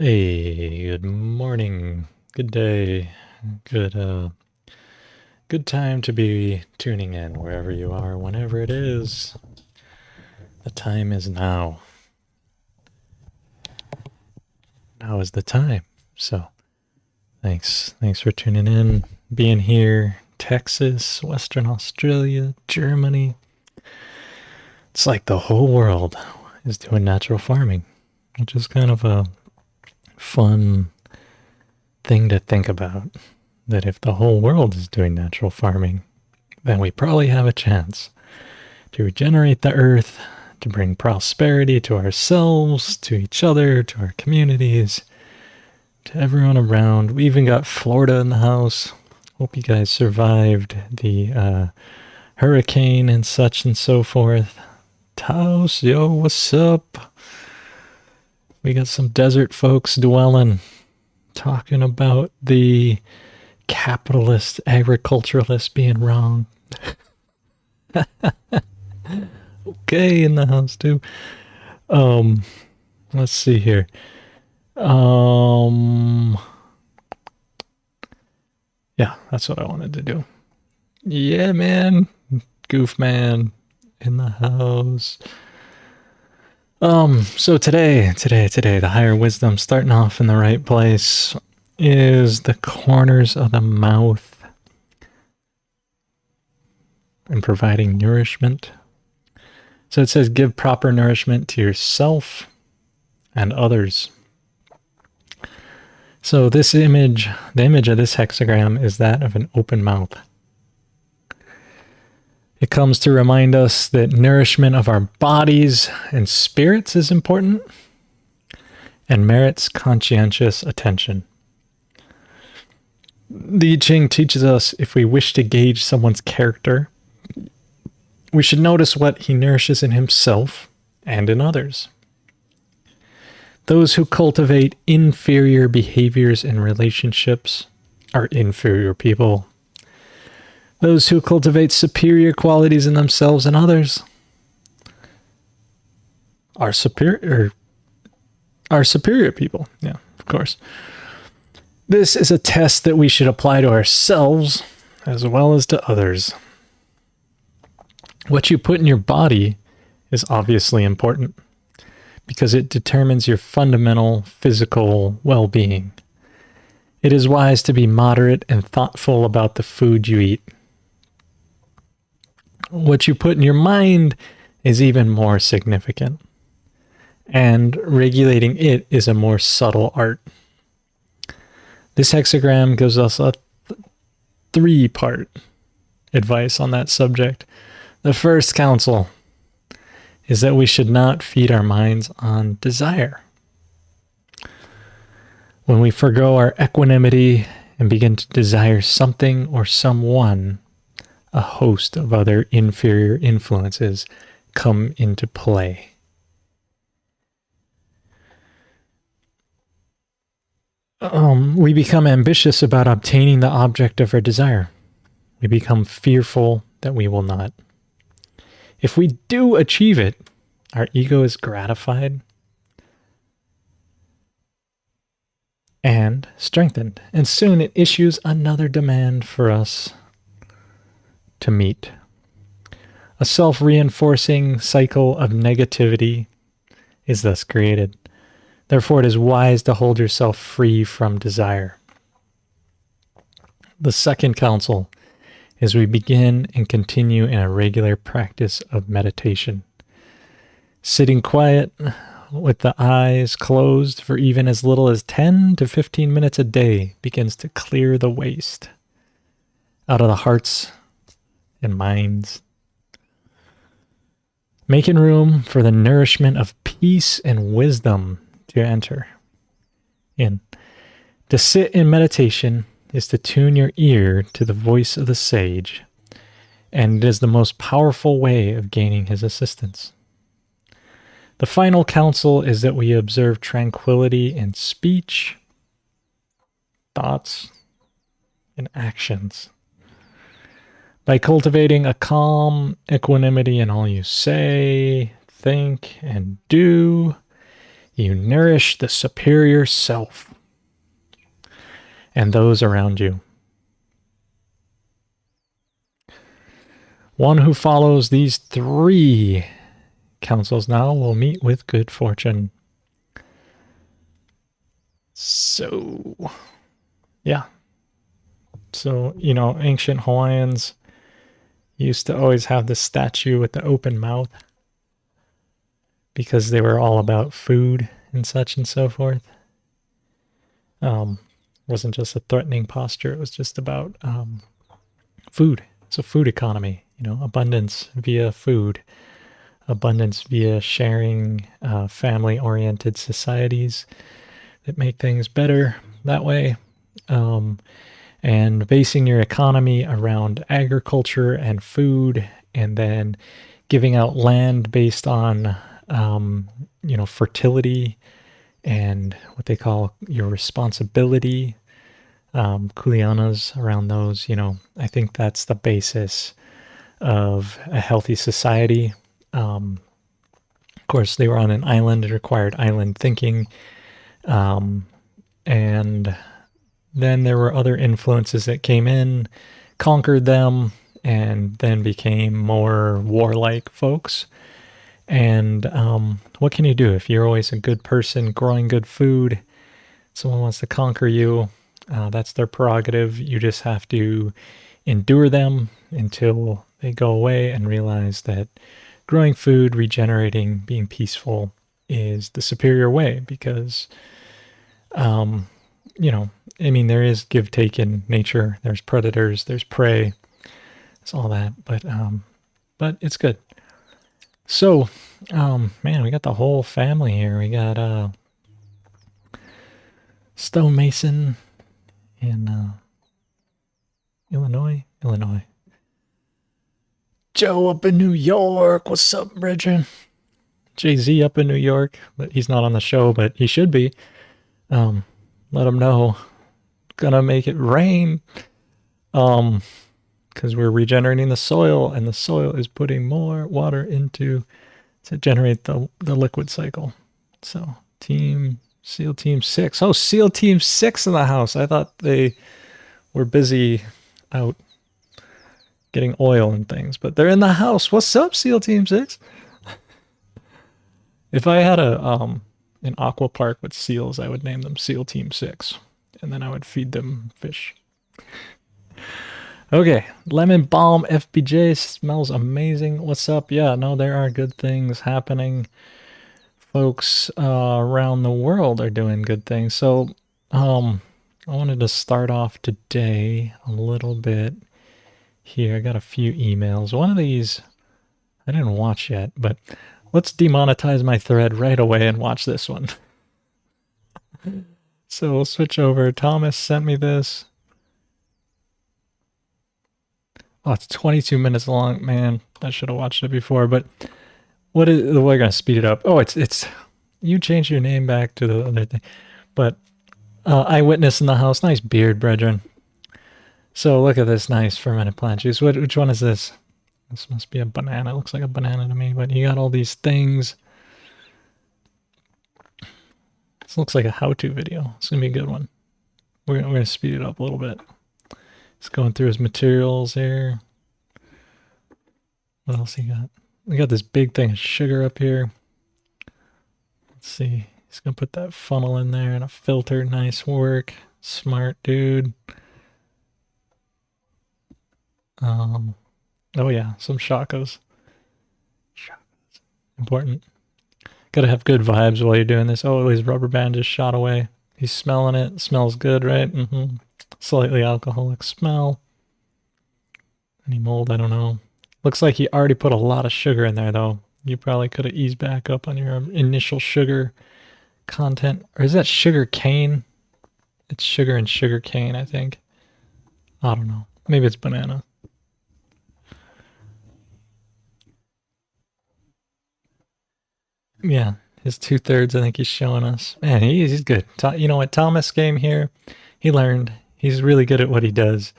Hey, good morning, good day, good good time to be tuning in wherever you are, whenever it is. The time is now. Now is the time. So, thanks for tuning in, being here, Texas, Western Australia, Germany. It's like the whole world is doing natural farming, which is kind of a fun thing to think about. That if the whole world is doing natural farming, then we probably have a chance to regenerate the earth, to bring prosperity to ourselves, to each other, to our communities, to everyone around. We even got Florida in the house. Hope you guys survived the hurricane and such and so forth. Taos, yo, what's up? We got some desert folks dwelling, talking about the capitalist agriculturalists being wrong. Okay, in the house too. Let's see here. Yeah, that's what I wanted to do. Yeah, man. Goof man in the house. So today, the higher wisdom, starting off in the right place, is the corners of the mouth and providing nourishment. So it says, give proper nourishment to yourself and others. So this image, the image of this hexagram is that of an open mouth. It comes to remind us that nourishment of our bodies and spirits is important and merits conscientious attention. The Ching teaches us if we wish to gauge someone's character, we should notice what he nourishes in himself and in others. Those who cultivate inferior behaviors in relationships are inferior people. Those who cultivate superior qualities in themselves and others are superior people. Yeah, of course. This is a test that we should apply to ourselves as well as to others. What you put in your body is obviously important because it determines your fundamental physical well-being. It is wise to be moderate and thoughtful about the food you eat. What you put in your mind is even more significant, and regulating it is a more subtle art. This hexagram gives us a three-part advice on that subject. The first counsel is that we should not feed our minds on desire. When we forgo our equanimity and begin to desire something or someone, a host of other inferior influences come into play. We become ambitious about obtaining the object of our desire. We become fearful that we will not. If we do achieve it, our ego is gratified and strengthened, and soon it issues another demand for us to meet. A self-reinforcing cycle of negativity is thus created. Therefore, it is wise to hold yourself free from desire. The second counsel is we begin and continue in a regular practice of meditation. Sitting quiet with the eyes closed for even as little as 10 to 15 minutes a day begins to clear the waste out of the hearts and minds, making room for the nourishment of peace and wisdom to enter in. To sit in meditation is to tune your ear to the voice of the sage, and it is the most powerful way of gaining his assistance. The final counsel is that we observe tranquility in speech, thoughts, and actions. By cultivating a calm equanimity in all you say, think, and do, You nourish the superior self and those around you. One who follows these 3 counsels now will meet with good fortune. So, yeah. So, you know, ancient Hawaiians used to always have the statue with the open mouth because they were all about food and such and so forth. Wasn't just a threatening posture. It was just about food. It's a food economy, you know, abundance via food, abundance via sharing, family-oriented societies that make things better that way, and basing your economy around agriculture and food, and then giving out land based on, you know, fertility and what they call your responsibility, kuleanas around those, you know. I think that's the basis of a healthy society. Of course, they were on an island. It required island thinking. And then there were other influences that came in, conquered them, and then became more warlike folks. And what can you do if you're always a good person growing good food? Someone wants to conquer you. That's their prerogative. You just have to endure them until they go away and realize that growing food, regenerating, being peaceful is the superior way because, you know, I mean, there is give take in nature. There's predators, there's prey, it's all that, but it's good. So, man, we got the whole family here. We got Stonemason in Illinois. Joe up in New York. What's up, brethren? Jay-Z up in New York, but he's not on the show, but he should be. Let him know. Gonna make it rain. Because we're regenerating the soil, and the soil is putting more water into to generate the liquid cycle. So, SEAL Team 6. Oh, SEAL Team 6 in the house. I thought they were busy out getting oil and things, but they're in the house. What's up, SEAL Team 6? If I had an aqua park with seals, I would name them SEAL Team 6, and then I would feed them fish. Okay, Lemon Balm FBJ smells amazing. What's up? Yeah, no, there are good things happening. Folks around the world are doing good things. So, I wanted to start off today a little bit here. I got a few emails. One of these I didn't watch yet, but let's demonetize my thread right away and watch this one. So we'll switch over. Thomas sent me this. Oh, it's 22 minutes long. Man, I should have watched it before, but we're going to speed it up. Oh, it's you changed your name back to the other thing. But Eyewitness in the house. Nice beard, brethren. So look at this nice fermented plant juice. Which one is this? This must be a banana. It looks like a banana to me, but you got all these things. This looks like a how-to video. It's going to be a good one. We're going to speed it up a little bit. He's going through his materials here. What else he got? We got this big thing of sugar up here. Let's see. He's going to put that funnel in there and a filter. Nice work. Smart dude. Oh yeah, some shakos. Important. Gotta have good vibes while you're doing this. Oh, his rubber band just shot away. He's smelling it. Smells good, right? Slightly alcoholic smell. Any mold? I don't know. Looks like he already put a lot of sugar in there, though. You probably could have eased back up on your initial sugar content. Or is that sugar cane? It's sugar and sugar cane, I think. I don't know. Maybe it's banana. Yeah, his 2/3, I think he's showing us. Man, he's good. You know what? Thomas came here. He learned. He's really good at what he does.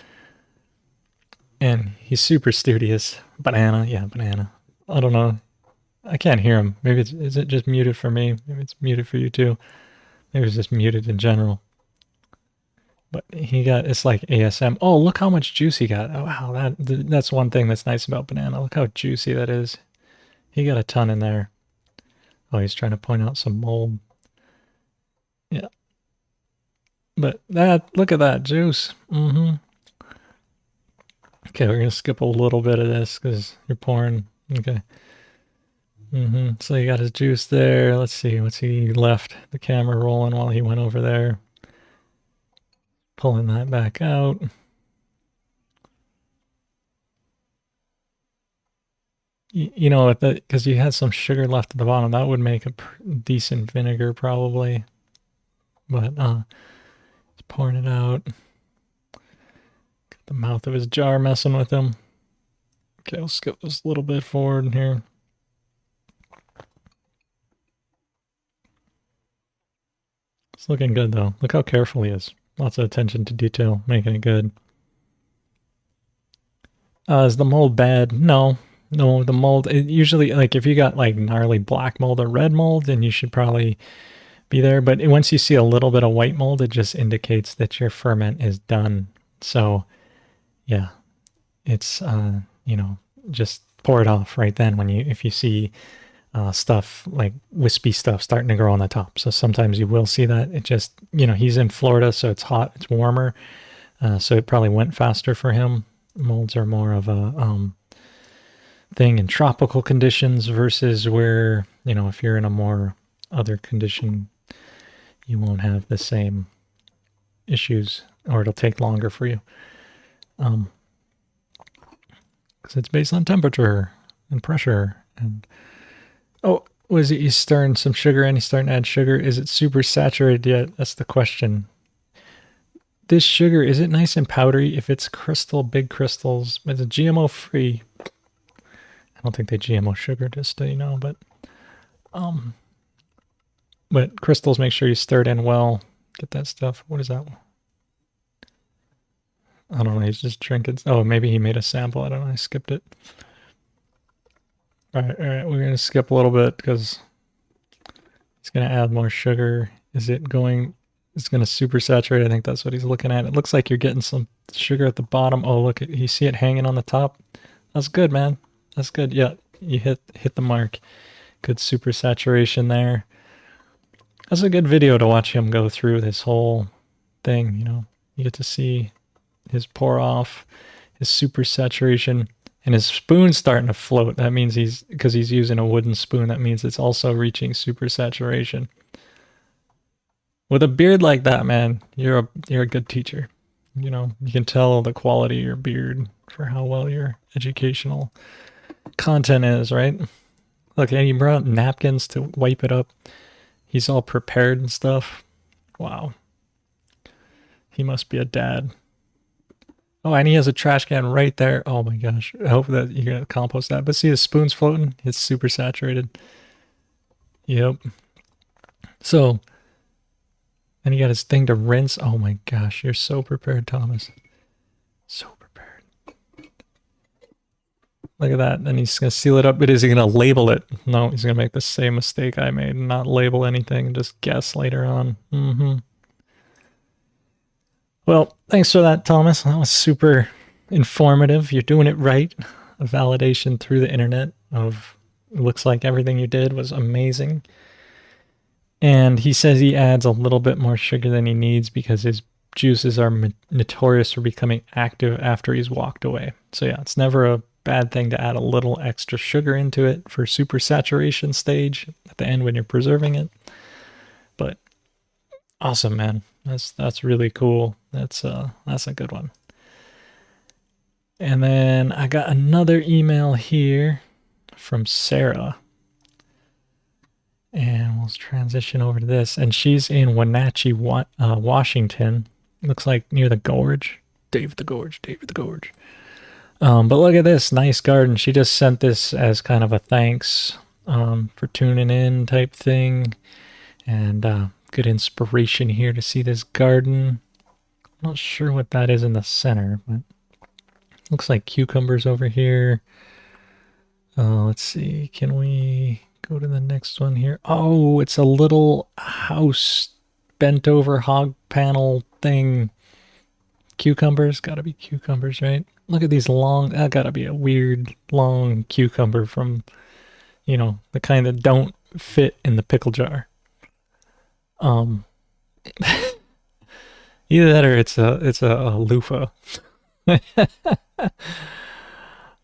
And he's super studious. Banana. Yeah, banana. I don't know. I can't hear him. Maybe is it just muted for me? Maybe it's muted for you too. Maybe it's just muted in general. But it's like ASM. Oh, look how much juice he got. Oh, wow, that's one thing that's nice about banana. Look how juicy that is. He got a ton in there. Oh, he's trying to point out some mold. Yeah. But look at that juice. Mm-hmm. Okay, we're going to skip a little bit of this because you're pouring. Okay. Mm-hmm. So he got his juice there. Let's see. What's he left the camera rolling while he went over there. Pulling that back out. You know, because you had some sugar left at the bottom, that would make a decent vinegar probably. But he's pouring it out. Got the mouth of his jar messing with him. Okay, I'll skip this a little bit forward here. It's looking good though. Look how careful he is. Lots of attention to detail, making it good. Is the mold bad? No. No, the mold, usually, like, if you got, like, gnarly black mold or red mold, then you should probably be there. But once you see a little bit of white mold, it just indicates that your ferment is done. So, yeah, it's, you know, just pour it off right then if you see stuff, like wispy stuff starting to grow on the top. So sometimes you will see that. It just, you know, he's in Florida, so it's hot, it's warmer. So it probably went faster for him. Molds are more of a thing in tropical conditions versus where, you know, if you're in a more other condition, you won't have the same issues, or it'll take longer for you. Because it's based on temperature and pressure. And oh, was it he's stirring some sugar in? He's starting to add sugar. Is it super saturated yet? That's the question. This sugar, is it nice and powdery? If it's big crystals, it's a GMO free. I don't think they GMO sugar, just so you know, but crystals, make sure you stir it in well. Get that stuff. What is that? I don't know. He's just drinking. Oh, maybe he made a sample. I don't know. I skipped it. All right. We're going to skip a little bit because he's going to add more sugar. It's going to super saturate. I think that's what he's looking at. It looks like you're getting some sugar at the bottom. Oh, look, you see it hanging on the top? That's good, man. That's good. Yeah, you hit the mark. Good super saturation there. That's a good video to watch him go through this whole thing, you know. You get to see his pour off, his super saturation, and his spoon's starting to float. That means because he's using a wooden spoon, that means it's also reaching super saturation. With a beard like that, man, you're a good teacher. You know, you can tell the quality of your beard for how well your educational content is, right? Look, and he brought napkins to wipe it up. He's all prepared and stuff. Wow. He must be a dad. Oh, and he has a trash can right there. Oh my gosh. I hope that you're going to compost that. But see, the spoon's floating. It's super saturated. Yep. So, and he got his thing to rinse. Oh my gosh. You're so prepared, Thomas. So prepared. Look at that. Then he's going to seal it up. But is he going to label it? No, he's going to make the same mistake I made and not label anything and just guess later on. Well, thanks for that, Thomas. That was super informative. You're doing it right. A validation through the internet of it looks like everything you did was amazing. And he says he adds a little bit more sugar than he needs because his juices are notorious for becoming active after he's walked away. So yeah, it's never a bad thing to add a little extra sugar into it for super saturation stage at the end when you're preserving it. But awesome, man. That's really cool. That's a good one. And then I got another email here from Sarah. And we'll transition over to this. And she's in Wenachee, Washington. Looks like near the gorge. David the Gorge. But look at this nice garden. She just sent this as kind of a thanks for tuning in type thing. And good inspiration here to see this garden. I'm not sure what that is in the center, but looks like cucumbers over here. Let's see. Can we go to the next one here? Oh, it's a little house bent over hog panel thing. Cucumbers, gotta be cucumbers, right? Look at these long, that gotta be a weird long cucumber from, the kind that don't fit in the pickle jar. Um, Either that or it's a loofah.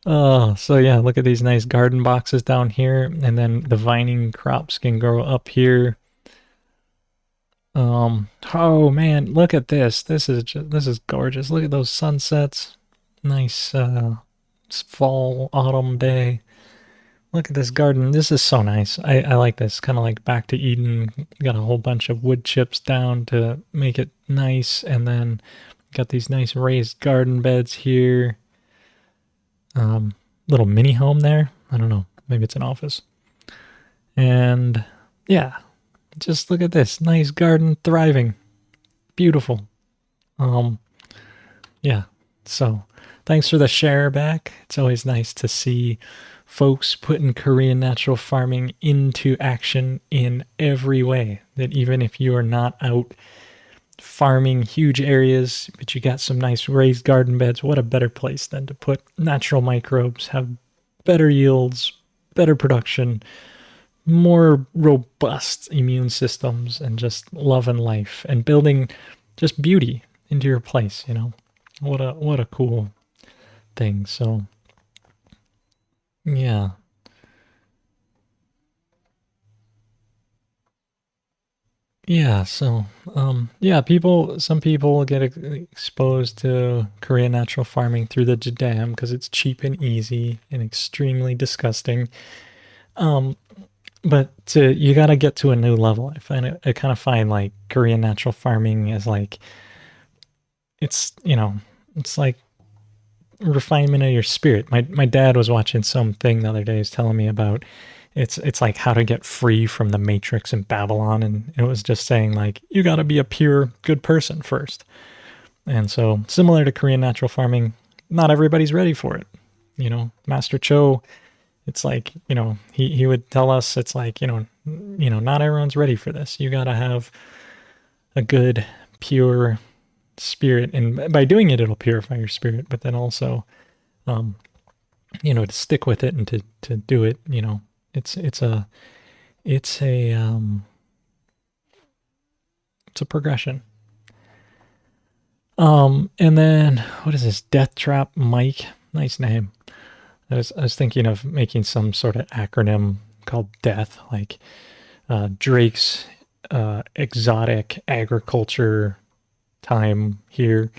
Oh, so yeah, look at these nice garden boxes down here, and then the vining crops can grow up here. Oh man, look at this. This is gorgeous. Look at those sunsets. Nice fall autumn day. Look at this garden. This is so nice. I like this. Kind of like back to Eden. Got a whole bunch of wood chips down to make it nice, and then got these nice raised garden beds here. Little mini home there. I don't know. Maybe it's an office. And yeah, just look at this. Nice garden thriving. Beautiful. Um, yeah. So thanks for the share back. It's always nice to see folks putting Korean natural farming into action in every way. That even if you are not out farming huge areas, but you got some nice raised garden beds, what a better place than to put natural microbes, have better yields, better production, more robust immune systems, and just love and life and building just beauty into your place, What a cool thing. So yeah. Yeah, so yeah, some people get exposed to Korean natural farming through the jadam because it's cheap and easy and extremely disgusting. Um, but you got to get to a new level. I kind of find like Korean natural farming is like it's like refinement of your spirit. My dad was watching something the other day. He was telling me about it's like how to get free from the matrix in Babylon, and it was just saying like you got to be a pure good person first. And so similar to Korean natural farming, not everybody's ready for it. Master Cho, it's like, he would tell us it's like, not everyone's ready for this. You got to have a good pure spirit, and by doing it it'll purify your spirit, but then also to stick with it and to do it, it's a it's a it's a progression. And then what is this? Death Trap Mike. Nice name. I was thinking of making some sort of acronym called Death, like Drake's exotic agriculture time here.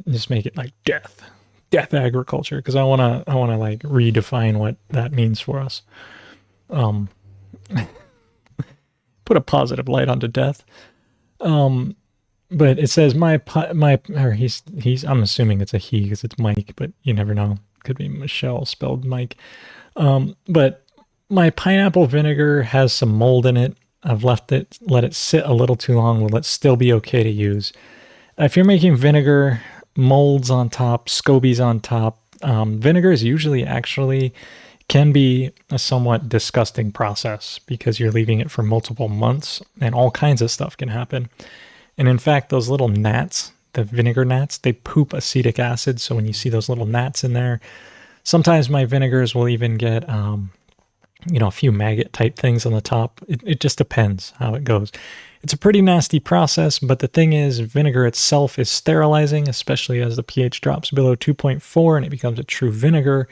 Just make it like death agriculture, because I wanna like redefine what that means for us. Um, Put a positive light onto death. But it says or he's I'm assuming it's a he because it's Mike, but you never know. Could be Michelle spelled Mike. But my pineapple vinegar has some mold in it. I've let it sit a little too long. Will it still be okay to use? If you're making vinegar, molds on top, scobies on top, vinegar is usually actually can be a somewhat disgusting process because you're leaving it for multiple months and all kinds of stuff can happen. And in fact, those little gnats, the vinegar gnats, they poop acetic acid. So when you see those little gnats in there, sometimes my vinegars will even get, a few maggot type things on the top. It just depends how it goes. It's a pretty nasty process, but the thing is, vinegar itself is sterilizing, especially as the pH drops below 2.4 and it becomes a true vinegar.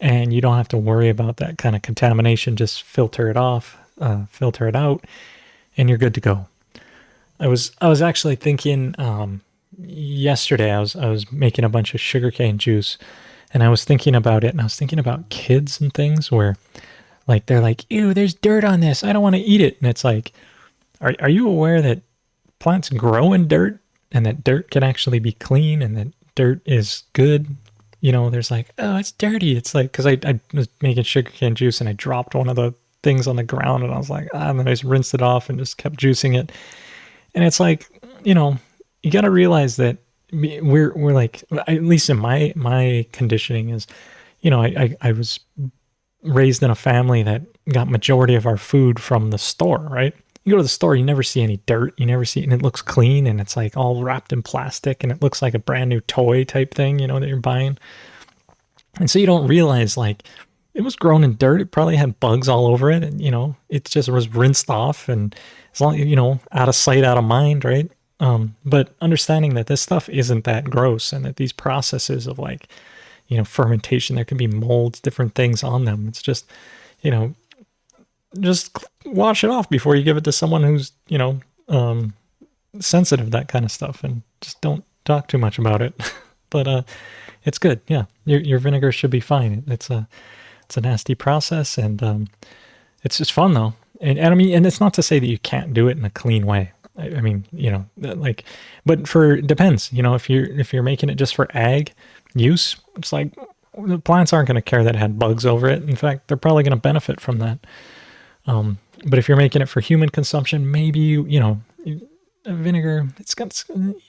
And you don't have to worry about that kind of contamination. Just filter it off, filter it out, and you're good to go. I was actually thinking yesterday. I was making a bunch of sugarcane juice, and I was thinking about it, and I was thinking about kids and things where, like, they're like, "Ew, there's dirt on this. I don't want to eat it." And it's like, are you aware that plants grow in dirt, and that dirt can actually be clean, and that dirt is good? There's like, oh, it's dirty. It's like, because I was making sugarcane juice and I dropped one of the things on the ground and I was like, and then I just rinsed it off and just kept juicing it. And it's like, you got to realize that we're like, at least in my conditioning is, I was raised in a family that got majority of our food from the store, right? You go to the store, you never see any dirt. You never see, and it looks clean, and it's like all wrapped in plastic, and it looks like a brand new toy type thing, that you're buying. And so you don't realize, like, it was grown in dirt. It probably had bugs all over it, and it just was rinsed off, and as long out of sight, out of mind, right? But understanding that this stuff isn't that gross, and that these processes of like, fermentation, there can be molds, different things on them. It's just, just wash it off before you give it to someone who's, sensitive to that kind of stuff, and just don't talk too much about it. But it's good. Yeah, your vinegar should be fine. It's a nasty process, and it's just fun though. And I mean, and it's not to say that you can't do it in a clean way. I mean, like, but it depends. If you're making it just for ag use, it's like the plants aren't going to care that it had bugs over it. In fact, they're probably going to benefit from that. But if you're making it for human consumption, maybe vinegar,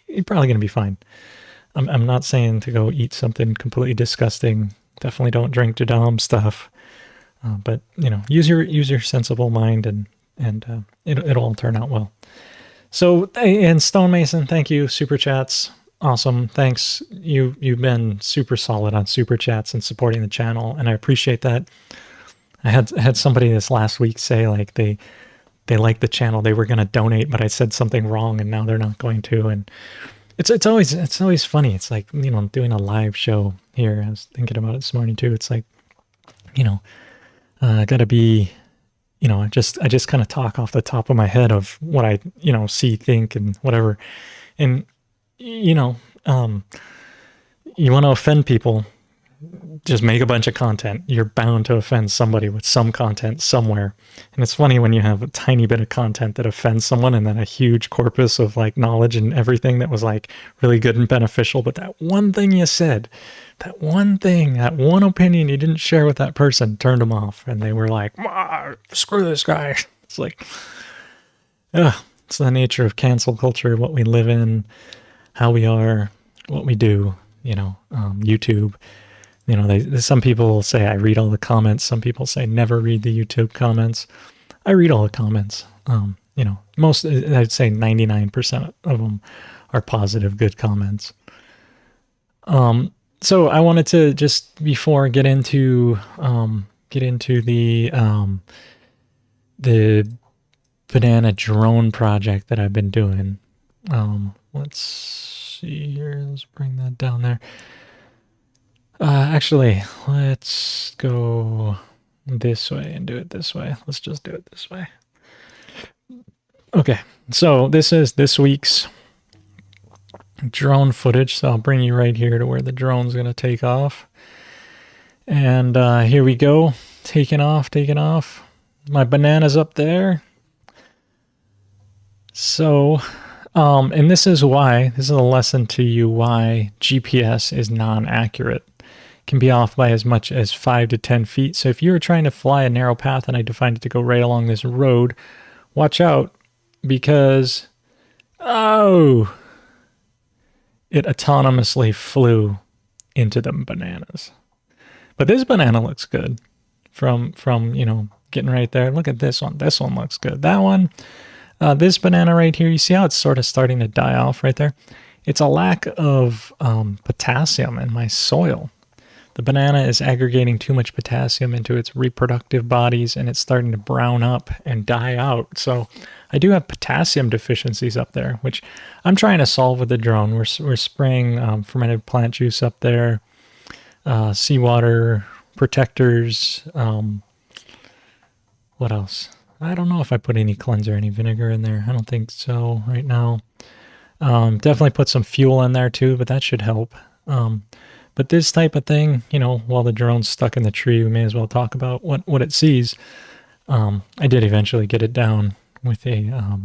you're probably going to be fine. I'm not saying to go eat something completely disgusting. Definitely don't drink Jadam stuff. But use your sensible mind, and it'll all turn out well. So, and Stonemason, thank you. Super chats, awesome. Thanks. You've been super solid on super chats and supporting the channel, and I appreciate that. I had somebody this last week say like they like the channel, they were going to donate, but I said something wrong, and now they're not going to. And it's always funny. It's like doing a live show here. I was thinking about it this morning too. It's like gotta be. I just kind of talk off the top of my head of what I, see, think, and whatever. And, you want to offend people, just make a bunch of content. You're bound to offend somebody with some content somewhere. And it's funny when you have a tiny bit of content that offends someone, and then a huge corpus of like knowledge and everything that was like really good and beneficial. But that one thing you said, that one thing, that one opinion you didn't share with that person turned them off. And they were like, screw this guy. It's like, it's the nature of cancel culture, what we live in, how we are, what we do, YouTube. Some people say I read all the comments. Some people say never read the YouTube comments. I read all the comments. Most, I'd say 99% of them are positive, good comments. So I wanted to just, before get into the banana drone project that I've been doing. Let's see here. Let's bring that down there. Actually, let's go this way and do it this way. Let's just do it this way. Okay, so this is this week's drone footage. So I'll bring you right here to where the drone's going to take off. And here we go. Taking off. My banana's up there. So, and this is a lesson to you why GPS is non-accurate. Can be off by as much as 5 to 10 feet. So if you were trying to fly a narrow path and I defined it to go right along this road, watch out, because, it autonomously flew into the bananas. But this banana looks good from getting right there. Look at this one. This one looks good. That one, this banana right here, you see how it's sort of starting to die off right there? It's a lack of potassium in my soil. The banana is aggregating too much potassium into its reproductive bodies, and it's starting to brown up and die out. So I do have potassium deficiencies up there, which I'm trying to solve with the drone. We're spraying fermented plant juice up there, seawater protectors. What else? I don't know if I put any cleanser, any vinegar in there. I don't think so right now. Definitely put some fuel in there too, but that should help. But this type of thing, while the drone's stuck in the tree, we may as well talk about what it sees. I did eventually get it down with a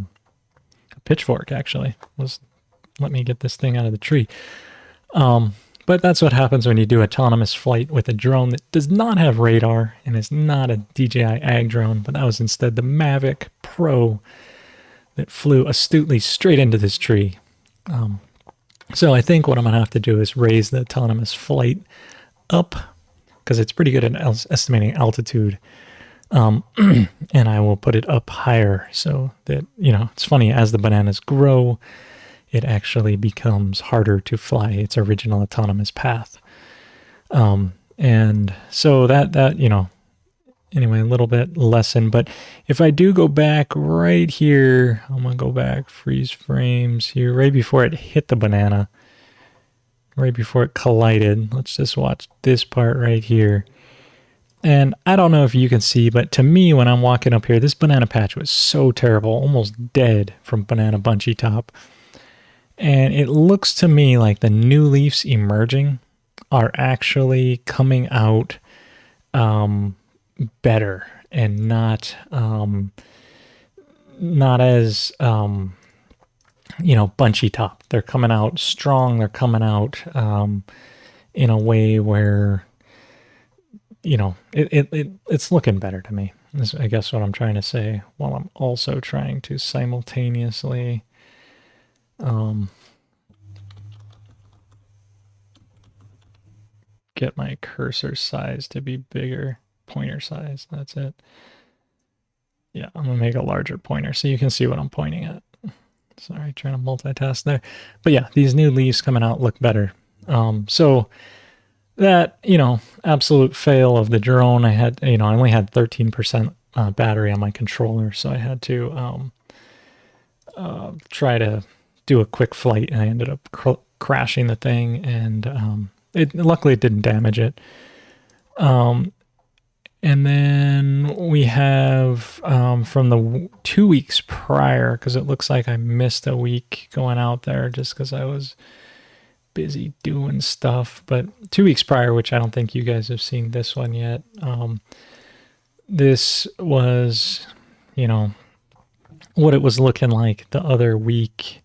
pitchfork, actually. Let me get this thing out of the tree. But that's what happens when you do autonomous flight with a drone that does not have radar and is not a DJI Ag drone, but that was instead the Mavic Pro that flew astutely straight into this tree. So I think what I'm going to have to do is raise the autonomous flight up because it's pretty good at estimating altitude. And I will put it up higher so that, it's funny, as the bananas grow, it actually becomes harder to fly its original autonomous path. And so that, anyway, a little bit lesson. But if I do go back right here, I'm going to go back, freeze frames here, right before it hit the banana, right before it collided. Let's just watch this part right here. And I don't know if you can see, but to me, when I'm walking up here, this banana patch was so terrible, almost dead from banana Bunchy-top. And it looks to me like the new leaves emerging are actually coming out better and not as Bunchy-top. They're coming out strong. They're coming out in a way where it's looking better to me. Is I guess what I'm trying to say, while I'm also trying to simultaneously get my cursor size to be bigger. Pointer size, that's it. Yeah, I'm gonna make a larger pointer so you can see what I'm pointing at. Sorry, trying to multitask there. But yeah, these new leaves coming out look better. So that, absolute fail of the drone. I had, I only had 13% battery on my controller, so I had to try to do a quick flight, and I ended up crashing the thing, and luckily it didn't damage it. And then we have from the 2 weeks prior, because it looks like I missed a week going out there just because I was busy doing stuff. But 2 weeks prior, which I don't think you guys have seen this one yet, this was, what it was looking like the other week.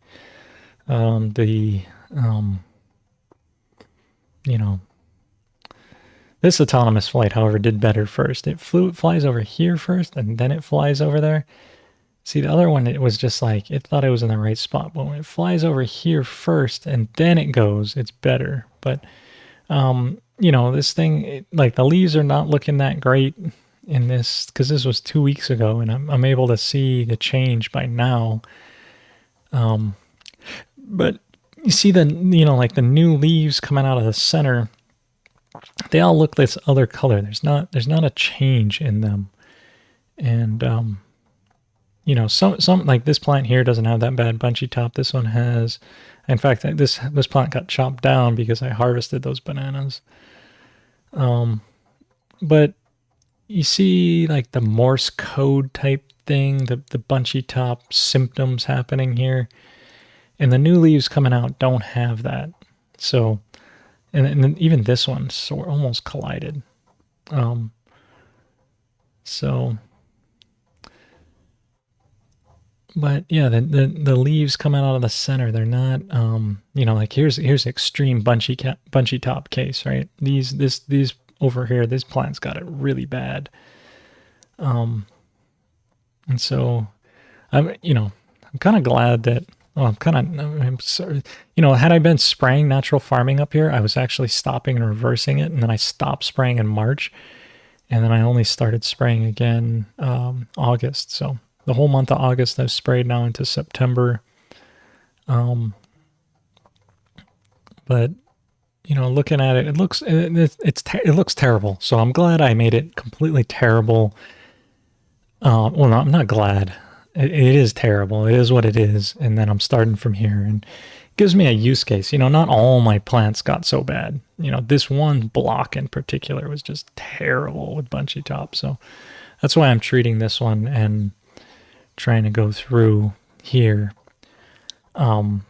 This autonomous flight, however, did better first. It flies over here first, and then it flies over there. See, the other one, it was just like, it thought it was in the right spot. But when it flies over here first, and then it goes, it's better. But, this thing, like the leaves are not looking that great in this, because this was 2 weeks ago, and I'm able to see the change by now. But you see the, like the new leaves coming out of the center, they all look this other color. There's not a change in them. And, some like this plant here doesn't have that bad Bunchy-top. This one has, in fact, this plant got chopped down because I harvested those bananas. But you see like the Morse code type thing, the Bunchy-top symptoms happening here. And the new leaves coming out don't have that. So, and then even this one almost collided. But yeah, the leaves coming out of the center, they're not, like here's extreme Bunchy-top case, right? These over here, this plant's got it really bad. And so I'm kind of glad that, I'm sorry, had I been spraying natural farming up here, I was actually stopping and reversing it, and then I stopped spraying in March, and then I only started spraying again August. So the whole month of August I've sprayed now into September. But looking at it, it looks terrible. So I'm glad I made it completely terrible. Well, no, I'm not glad. It is terrible. It is what it is. And then I'm starting from here, and it gives me a use case. Not all my plants got so bad. This one block in particular was just terrible with Bunchy-top. So that's why I'm treating this one and trying to go through here. But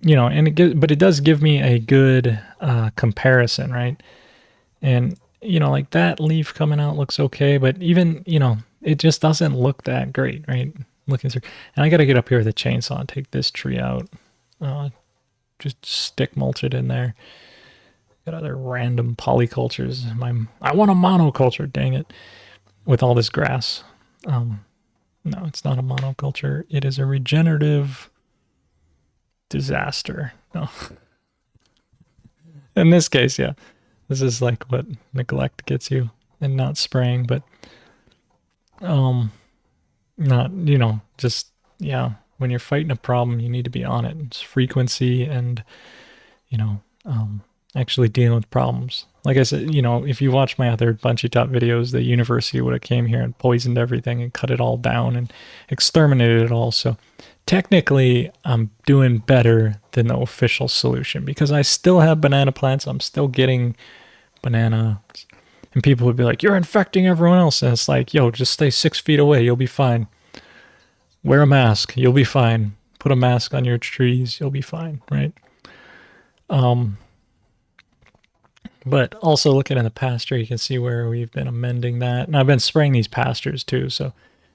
it does give me a good comparison, right? And, like that leaf coming out looks okay, but even, it just doesn't look that great, right? Looking through, and I got to get up here with a chainsaw and take this tree out. Just stick mulch it in there. Got other random polycultures. I want a monoculture, dang it, with all this grass. No, it's not a monoculture. It is a regenerative disaster. No. In this case, yeah. This is like what neglect gets you, and not spraying, but not, just, yeah, when you're fighting a problem, you need to be on it. It's frequency and, you know, actually dealing with problems. Like I said, if you watch my other Bunchy-top videos, the university would have came here and poisoned everything and cut it all down and exterminated it all. So technically, I'm doing better than the official solution because I still have banana plants. I'm still getting bananas. And people would be like, you're infecting everyone else. And it's like, yo, just stay 6 feet away. You'll be fine. Wear a mask. You'll be fine. Put a mask on your trees. You'll be fine, right? But also looking in the pasture, you can see where we've been amending that. And I've been spraying these pastures too, so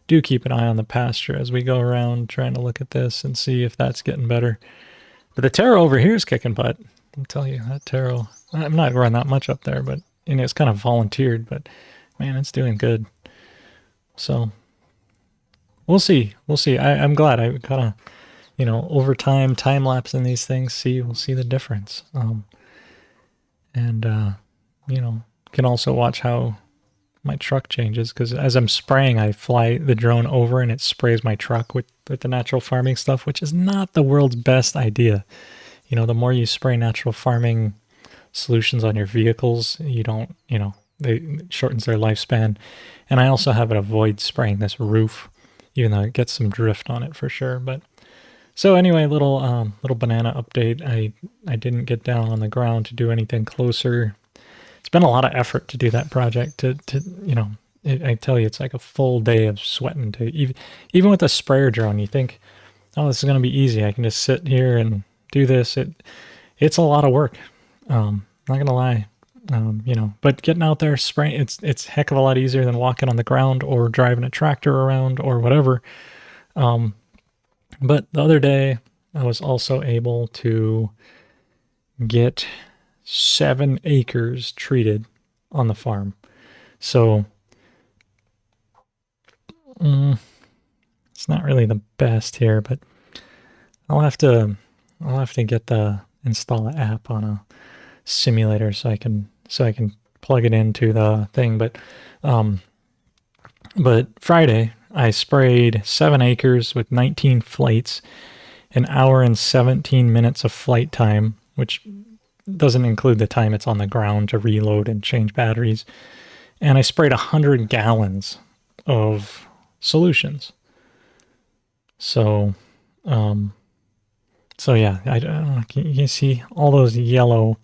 do keep an eye on the pasture as we go around trying to look at this and see if that's getting better. But the taro over here is kicking butt. I'll tell you, that taro, I'm not growing that much up there, but it's kind of volunteered, but man, it's doing good. So we'll see. We'll see. I'm glad I kind of, over time lapse in these things, we'll see the difference. And, can also watch how my truck changes, because as I'm spraying, I fly the drone over and it sprays my truck with the natural farming stuff, which is not the world's best idea. The more you spray natural farming solutions on your vehicles, it shortens their lifespan. And I also have it avoid spraying this roof, even though it gets some drift on it for sure. But so anyway, little banana update. I didn't get down on the ground to do anything closer. It's been a lot of effort to do that project. I tell you, it's like a full day of sweating. To even with a sprayer drone, you think, oh, this is going to be easy. I can just sit here and do this. It's a lot of work. Not gonna lie. But getting out there spraying, it's a heck of a lot easier than walking on the ground or driving a tractor around or whatever. But the other day, I was also able to get 7 acres treated on the farm. So it's not really the best here, but I'll have to install an app on a simulator so I can plug it into the thing. But Friday, I sprayed 7 acres with 19 flights, an hour and 17 minutes of flight time, which doesn't include the time it's on the ground to reload and change batteries. And I sprayed 100 gallons of solutions. So yeah, I don't know. You can see all those yellow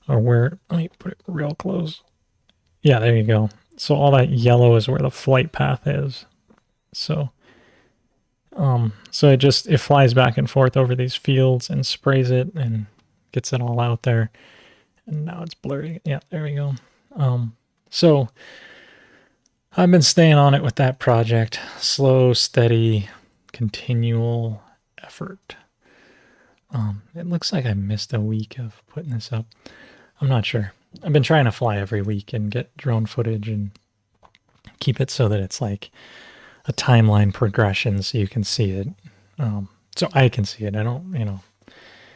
are where, let me put it real close. Yeah, there you go. So all that yellow is where the flight path is. So it flies back and forth over these fields and sprays it and gets it all out there. And now it's blurry. Yeah, there we go. So I've been staying on it with that project. Slow, steady, continual effort. It looks like I missed a week of putting this up. I'm not sure. I've been trying to fly every week and get drone footage and keep it so that it's like a timeline progression so you can see it. So I can see it. I don't,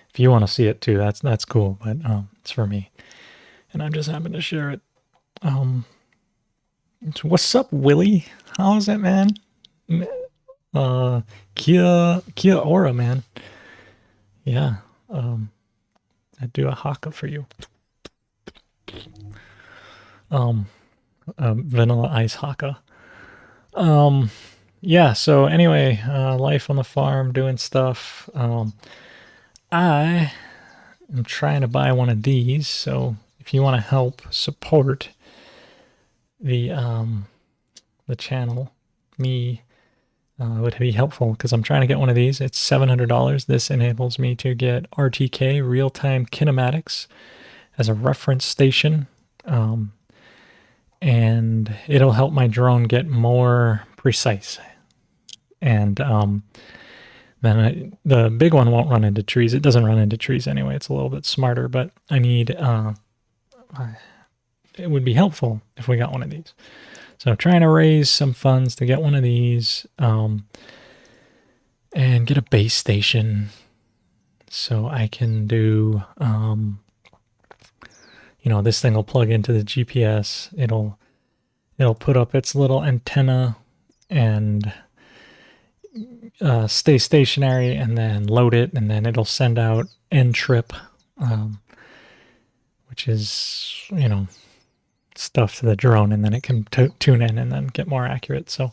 if you want to see it too, that's cool, but it's for me. And I'm just happy to share it. What's up, Willie? How is it, man? Kia ora, man. Yeah. I'd do a haka for you. Vanilla ice haka. Yeah, so anyway, life on the farm, doing stuff. I am trying to buy one of these, so if you want to help support the channel, me, would be helpful, because I'm trying to get one of these. It's $700. This enables me to get RTK, real-time kinematics, as a reference station, and it'll help my drone get more precise. And then the big one won't run into trees. It doesn't run into trees anyway. It's a little bit smarter, but I need, it would be helpful if we got one of these. So I'm trying to raise some funds to get one of these, and get a base station so I can do, this thing will plug into the GPS. It'll put up its little antenna and stay stationary, and then load it, and then it'll send out N-trip, which is, stuff to the drone, and then it can tune in and then get more accurate. So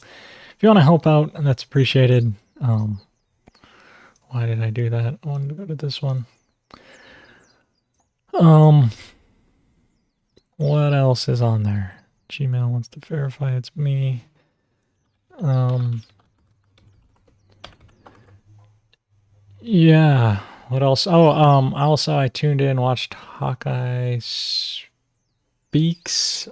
if you want to help out, that's appreciated. Why did I do that? I wanted to go to this one. What else is on there? Gmail wants to verify it's me. Yeah. What else? Oh, also I tuned in, watched Hawkeye Speaks.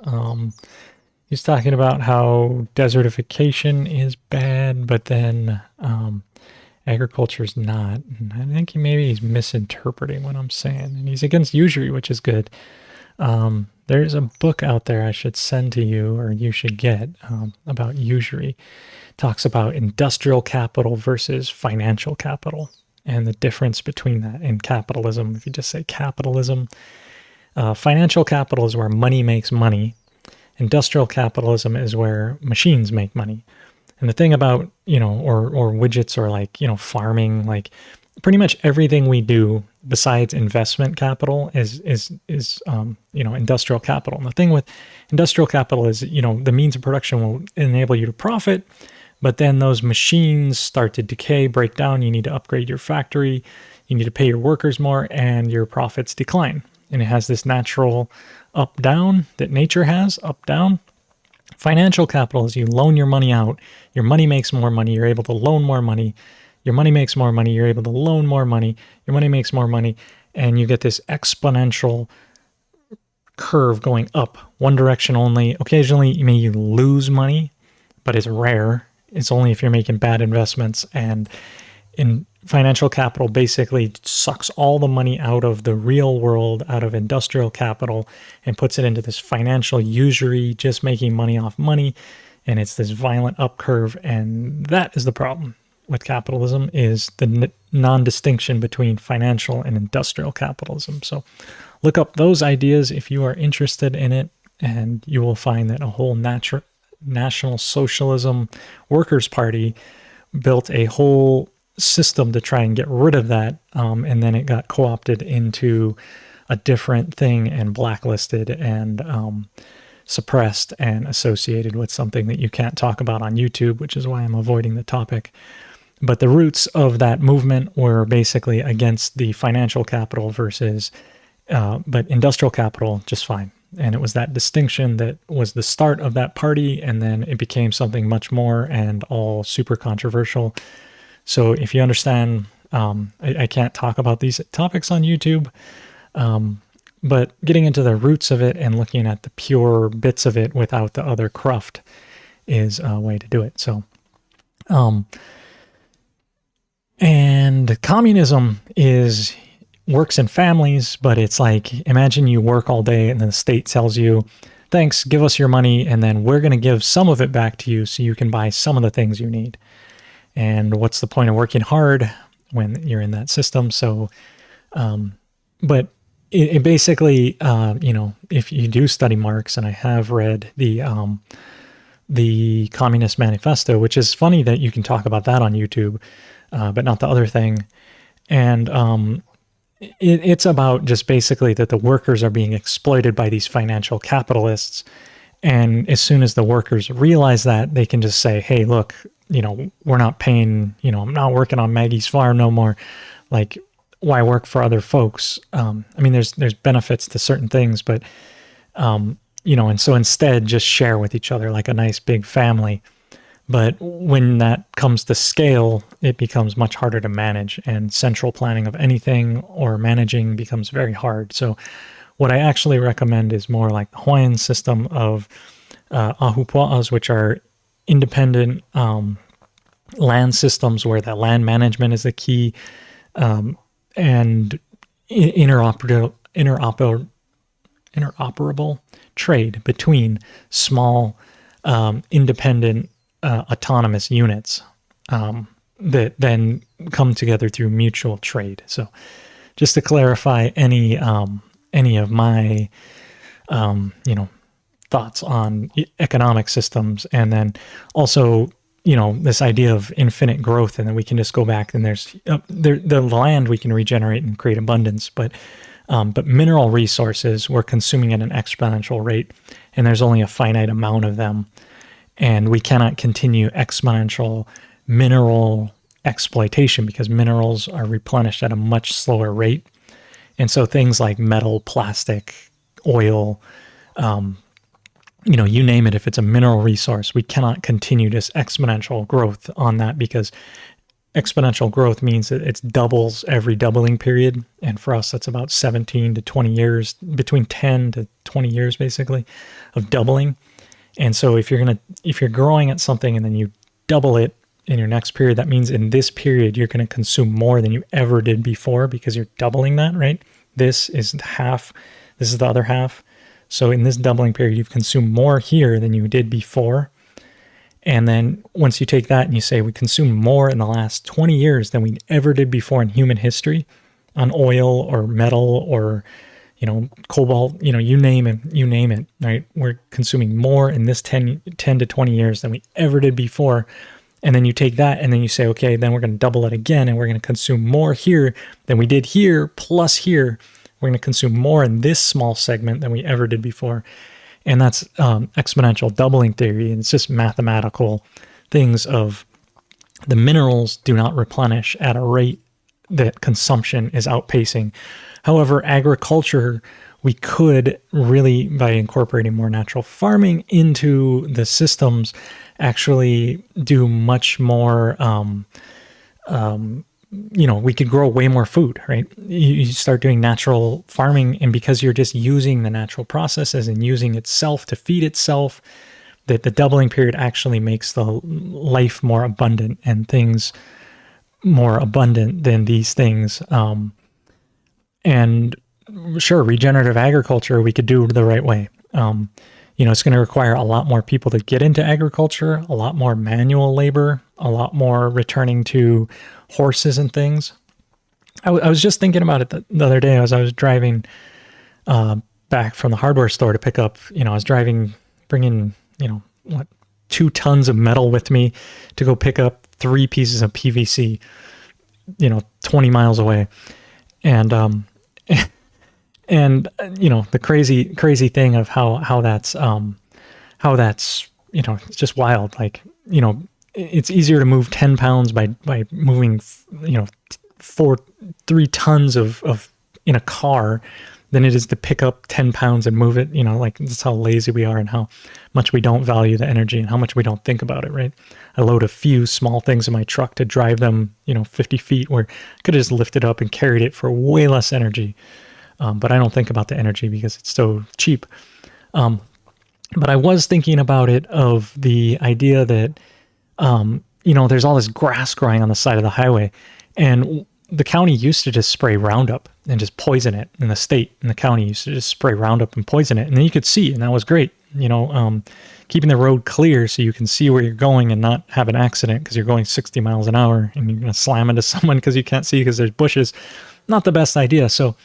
He's talking about how desertification is bad, but then agriculture is not. And I think he's misinterpreting what I'm saying. And he's against usury, which is good. There's a book out there I should send to you, or you should get, about usury. It talks about industrial capital versus financial capital and the difference between that and capitalism. If you just say capitalism, financial capital is where money makes money. Industrial capitalism is where machines make money. And the thing about, or widgets, or like, farming, like pretty much everything we do besides investment capital is industrial capital. And the thing with industrial capital is, the means of production will enable you to profit, but then those machines start to decay, break down. You need to upgrade your factory. You need to pay your workers more, and your profits decline. And it has this natural up-down that nature has, up-down. Financial capital is you loan your money out. Your money makes more money. You're able to loan more money. Your money makes more money. You're able to loan more money. Your money makes more money. And you get this exponential curve going up, one direction only. Occasionally, you lose money, but it's rare. It's only if you're making bad investments. And in financial capital basically sucks all the money out of the real world, out of industrial capital, and puts it into this financial usury, just making money off money. And it's this violent up curve. And that is the problem with capitalism, is the non-distinction between financial and industrial capitalism. So look up those ideas if you are interested in it, and you will find that a whole National Socialism Workers' Party built a whole system to try and get rid of that, and then it got co-opted into a different thing and blacklisted and suppressed and associated with something that you can't talk about on YouTube, which is why I'm avoiding the topic. But the roots of that movement were basically against the financial capital versus, but industrial capital, just fine. And it was that distinction that was the start of that party, and then it became something much more and all super controversial. So if you understand, I can't talk about these topics on YouTube, but getting into the roots of it and looking at the pure bits of it without the other cruft is a way to do it. So, and communism works in families, but it's like, imagine you work all day and then the state tells you, thanks, give us your money, and then we're going to give some of it back to you so you can buy some of the things you need. And what's the point of working hard when you're in that system? So, but it basically, if you do study Marx, and I have read the Communist Manifesto, which is funny that you can talk about that on YouTube, but not the other thing. And it's about just basically that the workers are being exploited by these financial capitalists. And as soon as the workers realize that, they can just say, hey, look, we're not paying, I'm not working on Maggie's farm no more. Like, why work for other folks? There's benefits to certain things, but, and so instead just share with each other like a nice big family. But when that comes to scale, it becomes much harder to manage, and central planning of anything or managing becomes very hard. So what I actually recommend is more like the Hawaiian system of ahupua'as, which are independent land systems where the land management is the key, and interoperable trade between small independent autonomous units that then come together through mutual trade. So just to clarify, any of my you know, thoughts on economic systems, and then also, you know, this idea of infinite growth, and then we can just go back and there's the land we can regenerate and create abundance, but mineral resources we're consuming at an exponential rate, and there's only a finite amount of them, and we cannot continue exponential mineral exploitation because minerals are replenished at a much slower rate. And so things like metal, plastic, oil, you know, you name it, if it's a mineral resource, we cannot continue this exponential growth on that, because exponential growth means that it doubles every doubling period. And for us, that's about 17 to 20 years, between 10 to 20 years, basically, of doubling. And so if you're growing at something and then you double it in your next period, that means in this period, you're going to consume more than you ever did before, because you're doubling that, right? This is half, this is the other half. So in this doubling period, you've consumed more here than you did before. And then once you take that and you say we consumed more in the last 20 years than we ever did before in human history on oil or metal or, you know, cobalt, you know, you name it, right? We're consuming more in this 10 to 20 years than we ever did before. And then you take that and then you say, okay, then we're going to double it again, and we're going to consume more here than we did here, plus here. We're going to consume more in this small segment than we ever did before. And that's exponential doubling theory. And it's just mathematical things of the minerals do not replenish at a rate that consumption is outpacing. However, agriculture, we could really, by incorporating more natural farming into the systems, actually do much more, you know, we could grow way more food, right? You start doing natural farming, and because you're just using the natural processes and using itself to feed itself, that the doubling period actually makes the life more abundant and things more abundant than these things. And sure, regenerative agriculture, we could do the right way. You know, it's going to require a lot more people to get into agriculture, a lot more manual labor, a lot more returning to horses and things. I was just thinking about it the other day as I was driving back from the hardware store to pick up, you know, I was bringing, you know, 2 tons of metal with me to go pick up 3 pieces of PVC, you know, 20 miles away. And, and you know, the crazy thing of how that's, you know, it's just wild. Like, you know, it's easier to move 10 pounds by moving, you know, 3 tons of in a car than it is to pick up 10 pounds and move it. You know, like, that's how lazy we are and how much we don't value the energy and how much we don't think about it, right? I load a few small things in my truck to drive them, you know, 50 feet, where I could have just lifted up and carried it for way less energy. But I don't think about the energy because it's so cheap. But I was thinking about it, of the idea that, you know, there's all this grass growing on the side of the highway, and the county used to just spray Roundup and just poison it. In the state and the county used to just spray Roundup and poison it. And then you could see, and that was great, you know, keeping the road clear so you can see where you're going and not have an accident because you're going 60 miles an hour and you're going to slam into someone because you can't see because there's bushes. Not the best idea. So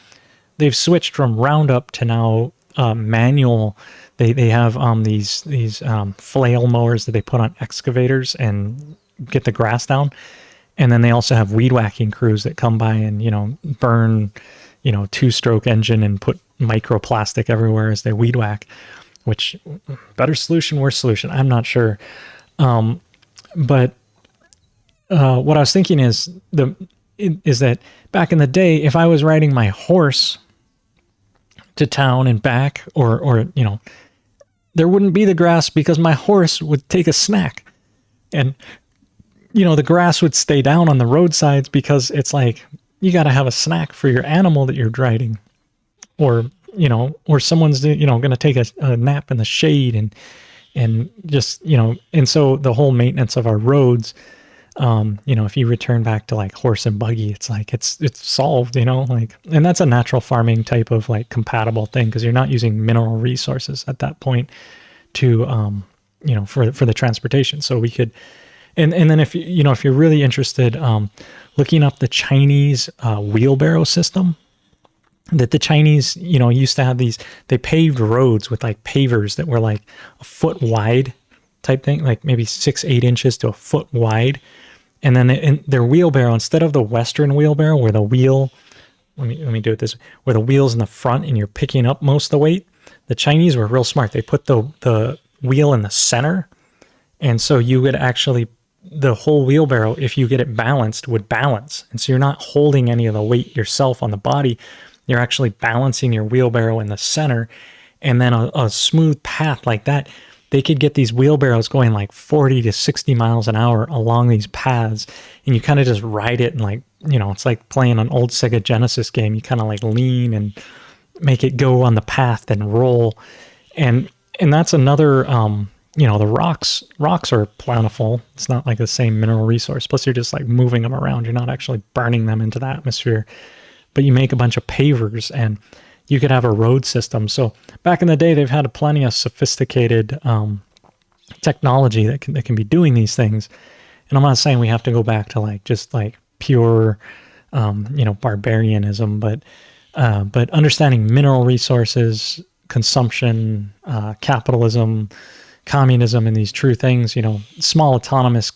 they've switched from Roundup to now manual. They have these flail mowers that they put on excavators and get the grass down. And then they also have weed whacking crews that come by and, you know, burn, you know, 2-stroke engine and put microplastic everywhere as they weed whack, which, better solution, worse solution, I'm not sure. But what I was thinking is that back in the day, if I was riding my horse to town and back, or you know, there wouldn't be the grass because my horse would take a snack, and you know, the grass would stay down on the roadsides because it's like, you got to have a snack for your animal that you're riding, or, you know, or someone's, you know, going to take a nap in the shade and just, you know, and so the whole maintenance of our roads, you know, if you return back to like horse and buggy, it's like, it's solved, you know, like, and that's a natural farming type of like compatible thing, because you're not using mineral resources at that point to, you know, for the transportation. So we could, and then if you know, if you're really interested, looking up the Chinese wheelbarrow system, that the Chinese, used to have these, they paved roads with like pavers that were like a foot wide type thing, like maybe 6-8 inches to a foot wide. And then in their wheelbarrow, instead of the Western wheelbarrow where the wheel, let me do it this way, where the wheel's in the front and you're picking up most of the weight, the Chinese were real smart. They put the wheel in the center. And so you would actually, the whole wheelbarrow, if you get it balanced, would balance. And so you're not holding any of the weight yourself on the body. You're actually balancing your wheelbarrow in the center. And then a smooth path like that, they could get these wheelbarrows going like 40 to 60 miles an hour along these paths. And you kind of just ride it and like, it's like playing an old Sega Genesis game. You kind of like lean and make it go on the path and roll. And that's another, the rocks are plentiful. It's not like the same mineral resource. Plus you're just like moving them around. You're not actually burning them into the atmosphere, but you make a bunch of pavers and you could have a road system. So back in the day, they've had plenty of sophisticated technology that can be doing these things. And I'm not saying we have to go back to like just like pure, barbarianism, but understanding mineral resources, consumption, capitalism, communism, and these true things, small autonomous,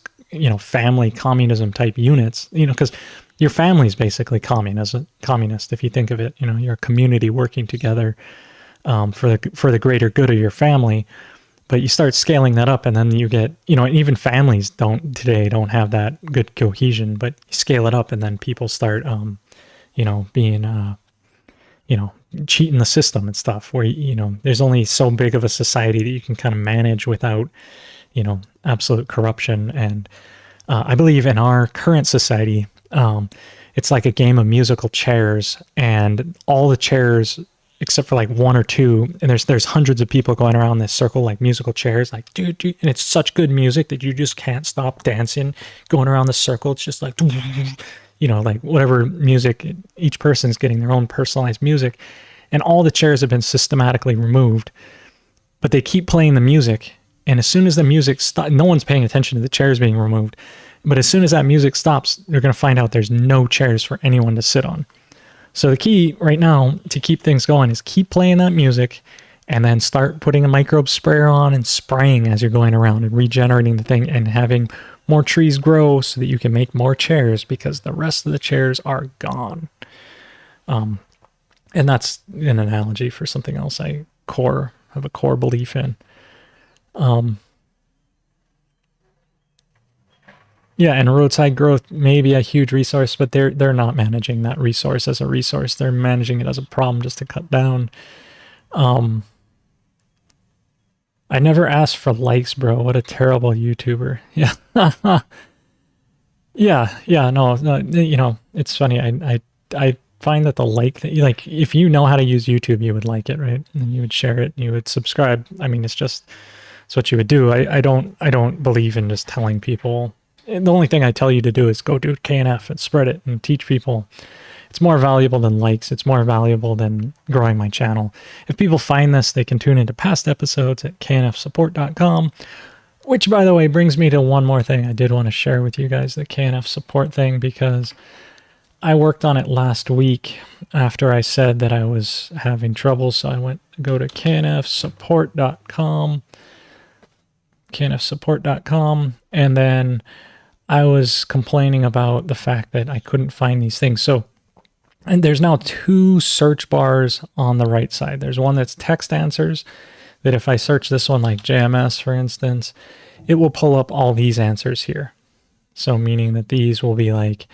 family communism type units, because your family is basically communist, if you think of it. You're a community working together for the greater good of your family. But you start scaling that up, and then you get, even families don't have that good cohesion. But you scale it up, and then people start, being, cheating the system and stuff. Where there's only so big of a society that you can kind of manage without, absolute corruption. And I believe in our current society, it's like a game of musical chairs, and all the chairs except for like one or two, and there's hundreds of people going around this circle like musical chairs, like and it's such good music that you just can't stop dancing, going around the circle. It's just like like whatever music, each person's getting their own personalized music, and all the chairs have been systematically removed, but they keep playing the music. And as soon as the music stops, no one's paying attention to the chairs being removed. But as soon as that music stops, they're going to find out there's no chairs for anyone to sit on. So the key right now to keep things going is keep playing that music and then start putting a microbe sprayer on and spraying as you're going around and regenerating the thing and having more trees grow so that you can make more chairs, because the rest of the chairs are gone. And that's an analogy for something else I have a core belief in. Yeah, and roadside growth may be a huge resource, but they're not managing that resource as a resource. They're managing it as a problem just to cut down. I never asked for likes, bro. What a terrible YouTuber. Yeah. No, it's funny. I find that the like that if you know how to use YouTube, you would like it, right? And you would share it, and you would subscribe. I mean, it's what you would do. I don't believe in just telling people. The only thing I tell you to do is go do KNF and spread it and teach people. It's more valuable than likes. It's more valuable than growing my channel. If people find this, they can tune into past episodes at knfsupport.com, which, by the way, brings me to one more thing I did want to share with you guys, the KNF support thing, because I worked on it last week after I said that I was having trouble. So I went to go to knfsupport.com, and then I was complaining about the fact that I couldn't find these things. So, and there's now 2 search bars on the right side. There's one that's text answers, that if I search this one like JMS, for instance, it will pull up all these answers here. So meaning that these will be like,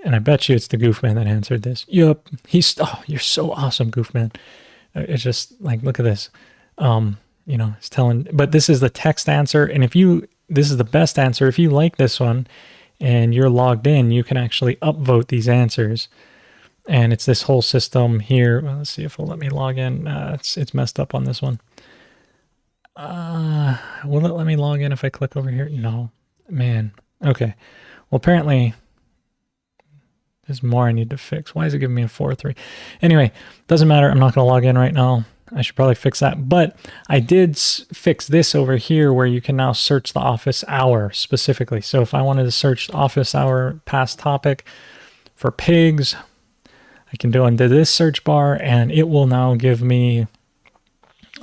and I bet you it's the Goofman that answered this. Yup, you're so awesome, Goofman. It's just like, look at this. It's telling, but this is the text answer. And this is the best answer. If you like this one and you're logged in, you can actually upvote these answers. And it's this whole system here. Well, let's see if it'll let me log in. It's messed up on this one. Will it let me log in if I click over here? No, man. Okay. Well, apparently there's more I need to fix. Why is it giving me a 4-3? Anyway, doesn't matter. I'm not going to log in right now. I should probably fix that. But I did fix this over here where you can now search the office hour specifically. So if I wanted to search office hour past topic for pigs, I can go into this search bar and it will now give me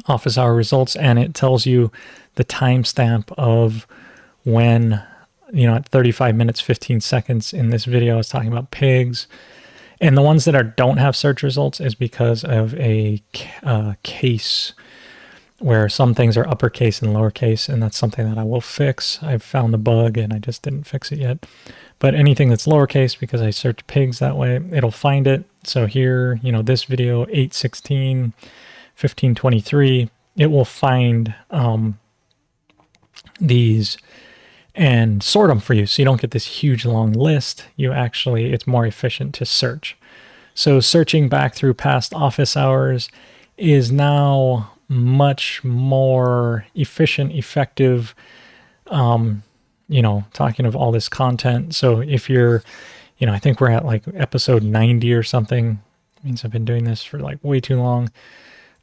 office hour results, and it tells you the timestamp of when, at 35 minutes, 15 seconds in this video, I was talking about pigs. And the ones that don't have search results is because of a case where some things are uppercase and lowercase, and that's something that I will fix. I've found the bug and I just didn't fix it yet. But anything that's lowercase, because I search pigs that way, it'll find it. So here, this video, 8:16, 15:23, it will find these and sort them for you. So you don't get this huge long list. It's more efficient to search. So searching back through past office hours is now much more efficient, effective, talking of all this content. So if you're, I think we're at like episode 90 or something. It means I've been doing this for like way too long.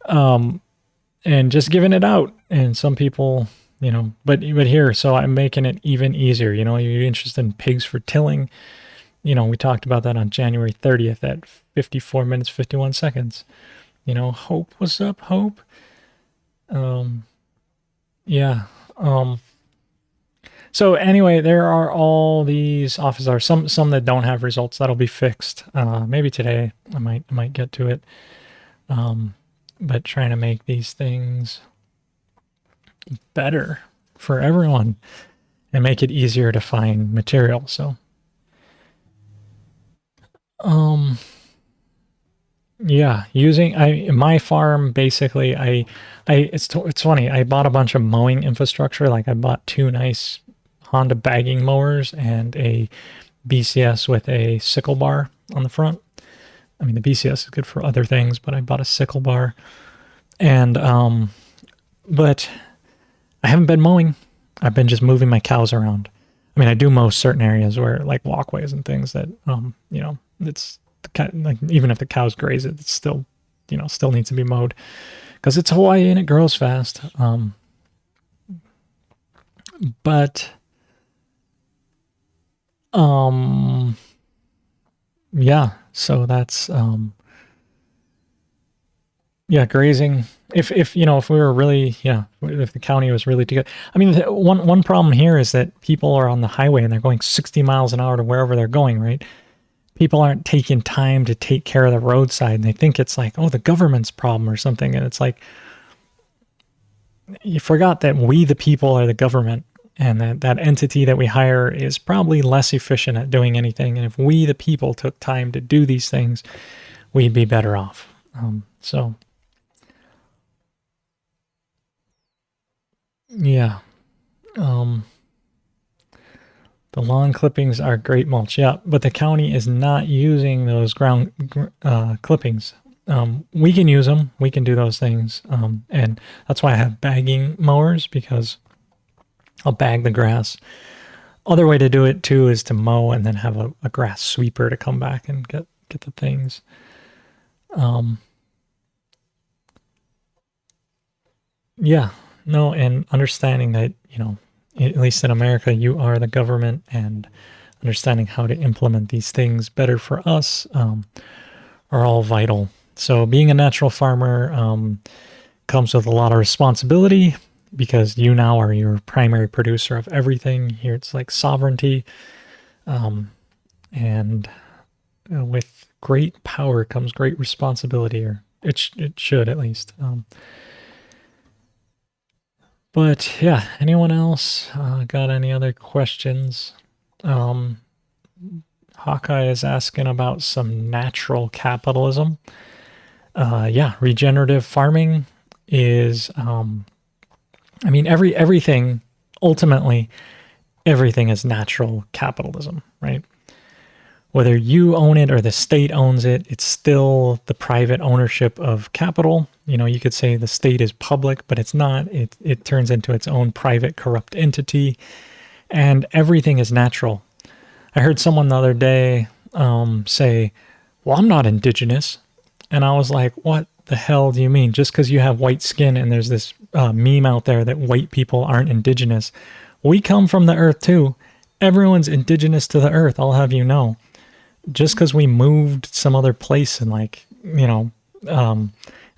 And just giving it out. And some people, but here, so I'm making it even easier. You're interested in pigs for tilling. We talked about that on January 30th at 54 minutes, 51 seconds. Hope, what's up, Hope? Yeah. So anyway, there are all these office hours, some that don't have results. That'll be fixed. Maybe today I might get to it. But trying to make these things better for everyone and make it easier to find material. So, yeah, using my farm, basically, it's funny. I bought a bunch of mowing infrastructure. Like I bought 2 nice Honda bagging mowers and a BCS with a sickle bar on the front. I mean, the BCS is good for other things, but I bought a sickle bar. And, but I haven't been mowing. I've been just moving my cows around. I mean, I do mow certain areas where, like walkways and things that, it's like, even if the cows graze it, it's still, still needs to be mowed because it's Hawaii and it grows fast. Yeah, so that's, grazing. If we were really, if the county was really too good. I mean, one problem here is that people are on the highway and they're going 60 miles an hour to wherever they're going, right? People aren't taking time to take care of the roadside, and they think it's like, oh, the government's problem or something. And it's like, you forgot that we, the people, are the government, and that entity that we hire is probably less efficient at doing anything. And if we, the people, took time to do these things, we'd be better off. Yeah. The lawn clippings are great mulch. Yeah, but the county is not using those ground clippings. We can use them. We can do those things. And that's why I have bagging mowers, because I'll bag the grass. Other way to do it too is to mow and then have a grass sweeper to come back and get the things. Yeah, no, and understanding that, at least in America, you are the government, and understanding how to implement these things better for us are all vital. So being a natural farmer comes with a lot of responsibility, because you now are your primary producer of everything. Here it's like sovereignty. And with great power comes great responsibility, or it should at least. But yeah, anyone else got any other questions? Hawkeye is asking about some natural capitalism. Yeah, regenerative farming is, everything, ultimately, everything is natural capitalism, right? Whether you own it or the state owns it, it's still the private ownership of capital. You could say the state is public, but it's not. It turns into its own private, corrupt entity, and everything is natural. I heard someone the other day say, well, I'm not indigenous. And I was like, what the hell do you mean? Just because you have white skin and there's this meme out there that white people aren't indigenous. We come from the earth too. Everyone's indigenous to the earth, I'll have you know. just because we moved some other place and like, I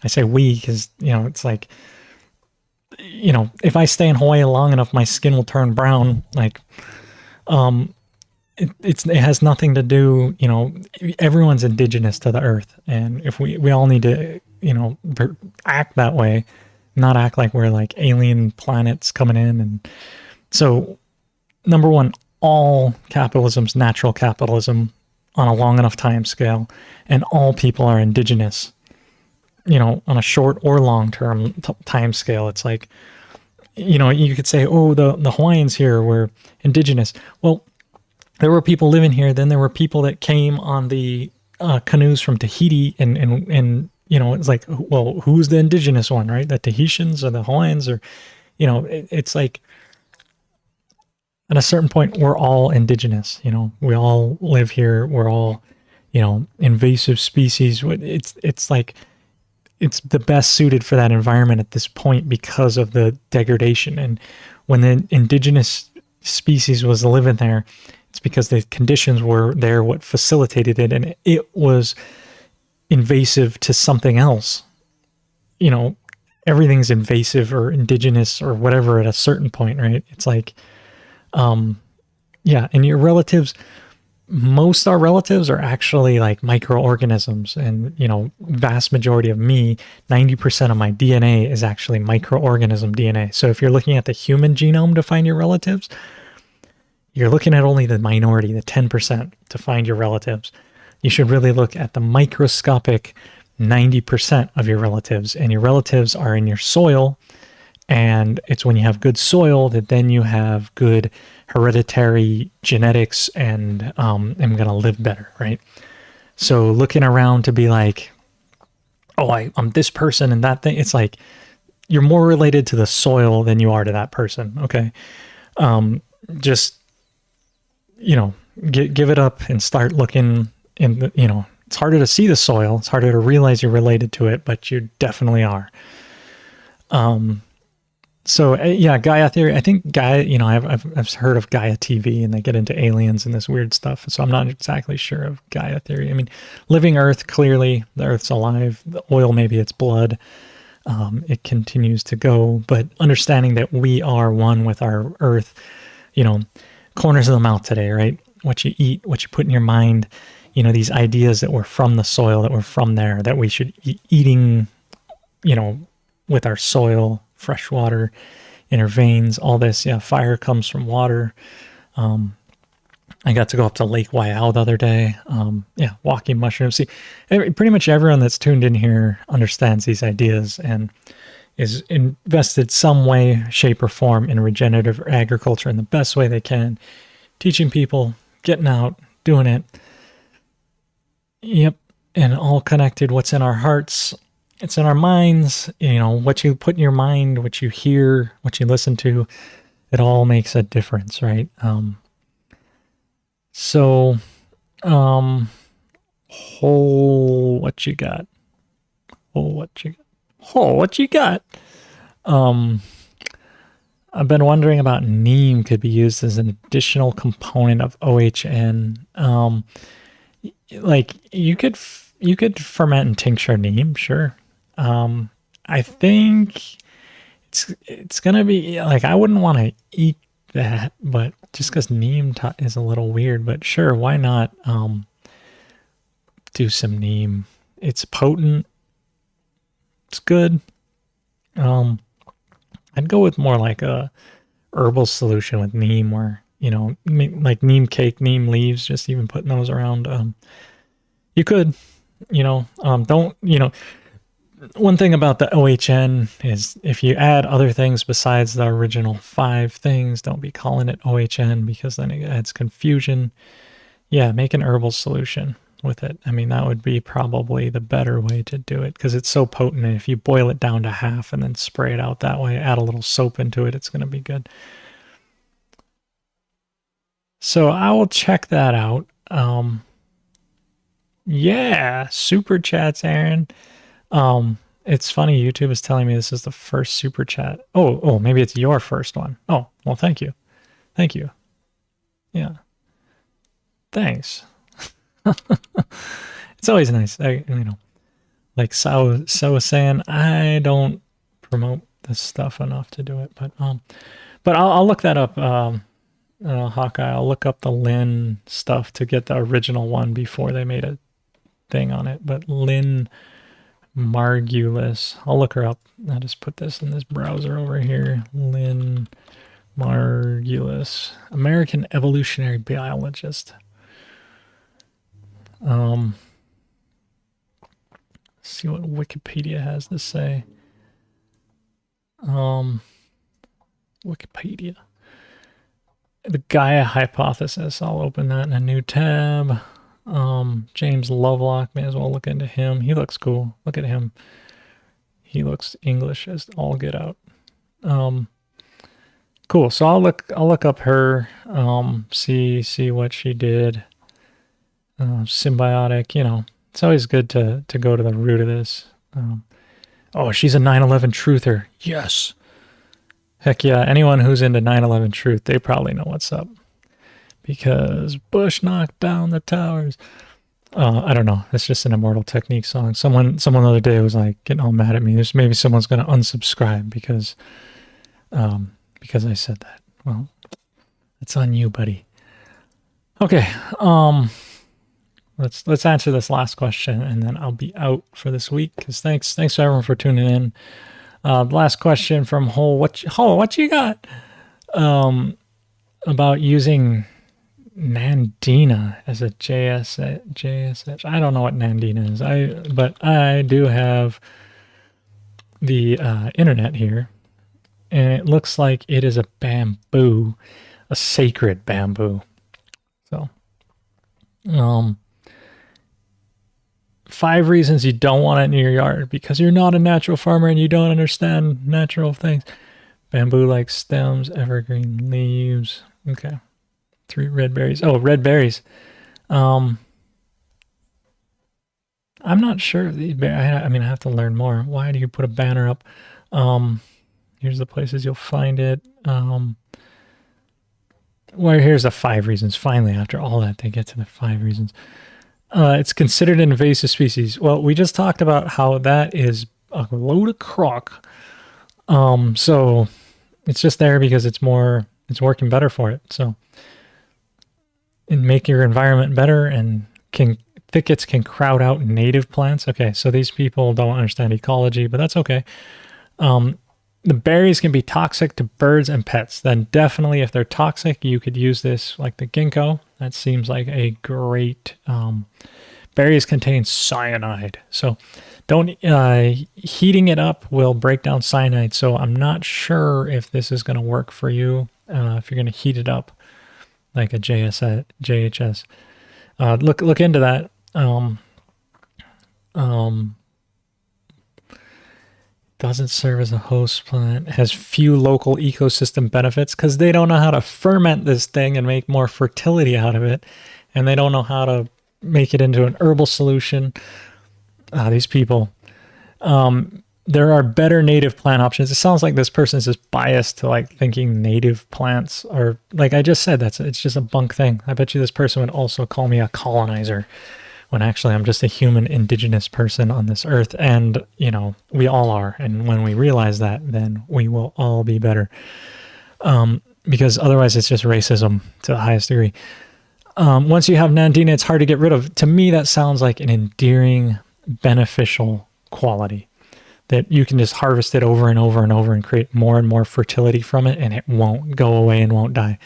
say we because, it's like, if I stay in Hawaii long enough, my skin will turn brown. Like, it has nothing to do, everyone's indigenous to the earth. And if we all need to, act that way, not act like we're like alien planets coming in. And so, number one, all capitalism's natural capitalism on a long enough time scale, and all people are indigenous, on a short or long term time scale. It's like, you could say, oh, the Hawaiians here were indigenous. Well, there were people living here. Then there were people that came on the canoes from Tahiti, and it's like, well, who's the indigenous one, right? The Tahitians or the Hawaiians, or it's like, at a certain point, we're all indigenous. We all live here. We're all, invasive species. It's like, it's the best suited for that environment at this point because of the degradation. And when the indigenous species was living there, it's because the conditions were there what facilitated it, and it was invasive to something else. Everything's invasive or indigenous or whatever at a certain point, right? It's like, yeah, and your relatives, most our relatives are actually like microorganisms, and vast majority of me, 90% of my DNA is actually microorganism DNA. So if you're looking at the human genome to find your relatives, you're looking at only the minority, the 10% to find your relatives. You should really look at the microscopic 90% of your relatives, and your relatives are in your soil. And it's when you have good soil that then you have good hereditary genetics, and I'm going to live better, right? So looking around to be like, oh, I'm this person and that thing, it's like you're more related to the soil than you are to that person, okay? Just, give it up and start looking in the, it's harder to see the soil. It's harder to realize you're related to it, but you definitely are. So yeah, Gaia theory. I think Gaia, I've heard of Gaia TV, and they get into aliens and this weird stuff. So I'm not exactly sure of Gaia theory. I mean, living Earth, clearly the Earth's alive. The oil, maybe it's blood. It continues to go, but understanding that we are one with our Earth, corners of the mouth today, right? What you eat, what you put in your mind, these ideas that we're from the soil, that we're from there, that we should be eating, with our soil, fresh water in our veins, all this. Yeah, fire comes from water. I got to go up to Lake Waiau the other day. Yeah, walking mushrooms. See, pretty much everyone that's tuned in here understands these ideas and is invested some way, shape, or form in regenerative agriculture in the best way they can, teaching people, getting out, doing it. Yep, and all connected. What's in our hearts, it's in our minds. What you put in your mind, what you hear, what you listen to, it all makes a difference, right? So, what you got? What you got? I've been wondering about Neem could be used as an additional component of OHN. Like you could ferment and tincture Neem, sure. I think it's gonna be like, I wouldn't want to eat that, but just because Neem is a little weird, but sure, why not do some Neem? It's potent. It's good. I'd go with more like a herbal solution with Neem, where like Neem cake, Neem leaves, just even putting those around. You could, don't, one thing about the OHN is if you add other things besides the original 5 things, don't be calling it OHN, because then it adds confusion. Yeah, make an herbal solution with it. I mean, that would be probably the better way to do it, because it's so potent. And if you boil it down to half and then spray it out that way, add a little soap into it, it's going to be good. So I will check that out. Yeah, super chats, Aaron. It's funny, YouTube is telling me this is the first super chat. Oh, maybe it's your first one. Oh, well, thank you. Yeah. Thanks. It's always nice. Like Sao was saying, I don't promote this stuff enough to do it, but I'll look that up. Hawkeye, I'll look up the Lynn stuff to get the original one before they made a thing on it. But Lynn Margulis, I'll look her up. I'll just put this in this browser over here. Lynn Margulis, American evolutionary biologist. See what Wikipedia has to say. Wikipedia. The Gaia hypothesis. I'll open that in a new tab. James Lovelock, may as well look into him. He looks cool. Look at him. He looks English as all get out. Cool. So I'll look up her. See what she did. Symbiotic. It's always good to go to the root of this. Oh, she's a 9/11 truther. Yes. Heck yeah, anyone who's into 9/11 truth, they probably know what's up. Because Bush knocked down the towers. I don't know. It's just an Immortal Technique song. Someone the other day was like getting all mad at me. Maybe someone's going to unsubscribe because I said that. Well, it's on you, buddy. Okay. Let's answer this last question, and then I'll be out for this week. Because thanks to everyone for tuning in. The last question from Hole. What you got? About using Nandina as a JSH. I don't know what Nandina is. But I do have the internet here, and it looks like it is a bamboo, a sacred bamboo. So, 5 reasons you don't want it in your yard: because you're not a natural farmer and you don't understand natural things. Bamboo-like stems, evergreen leaves. Okay. 3 red berries. Oh, red berries. I'm not sure if these berries. I have to learn more. Why do you put a banner up? Here's the places you'll find it. Here's the 5 reasons. Finally, after all that, they get to the 5 reasons. It's considered an invasive species. Well, we just talked about how that is a load of crock. So it's just there because it's working better for it. So and make your environment better, and thickets can crowd out native plants. Okay, so these people don't understand ecology, but that's okay. The berries can be toxic to birds and pets. Then definitely, if they're toxic, you could use this like the ginkgo. That seems like a great. Berries contain cyanide, so don't heating it up will break down cyanide. So I'm not sure if this is going to work for you if you're going to heat it up like a JHS. Look into that. Doesn't serve as a host plant, has few local ecosystem benefits because they don't know how to ferment this thing and make more fertility out of it, and they don't know how to make it into an herbal solution. These people. There are better native plant options. It sounds like this person is just biased to like thinking native plants are, like I just said, it's just a bunk thing. I bet you this person would also call me a colonizer, when actually I'm just a human indigenous person on this earth. And, we all are. And when we realize that, then we will all be better. Because otherwise it's just racism to the highest degree. Once you have Nandina, it's hard to get rid of. To me, that sounds like an endearing, beneficial quality that you can just harvest it over and over and over and create more and more fertility from it, and it won't go away and won't die.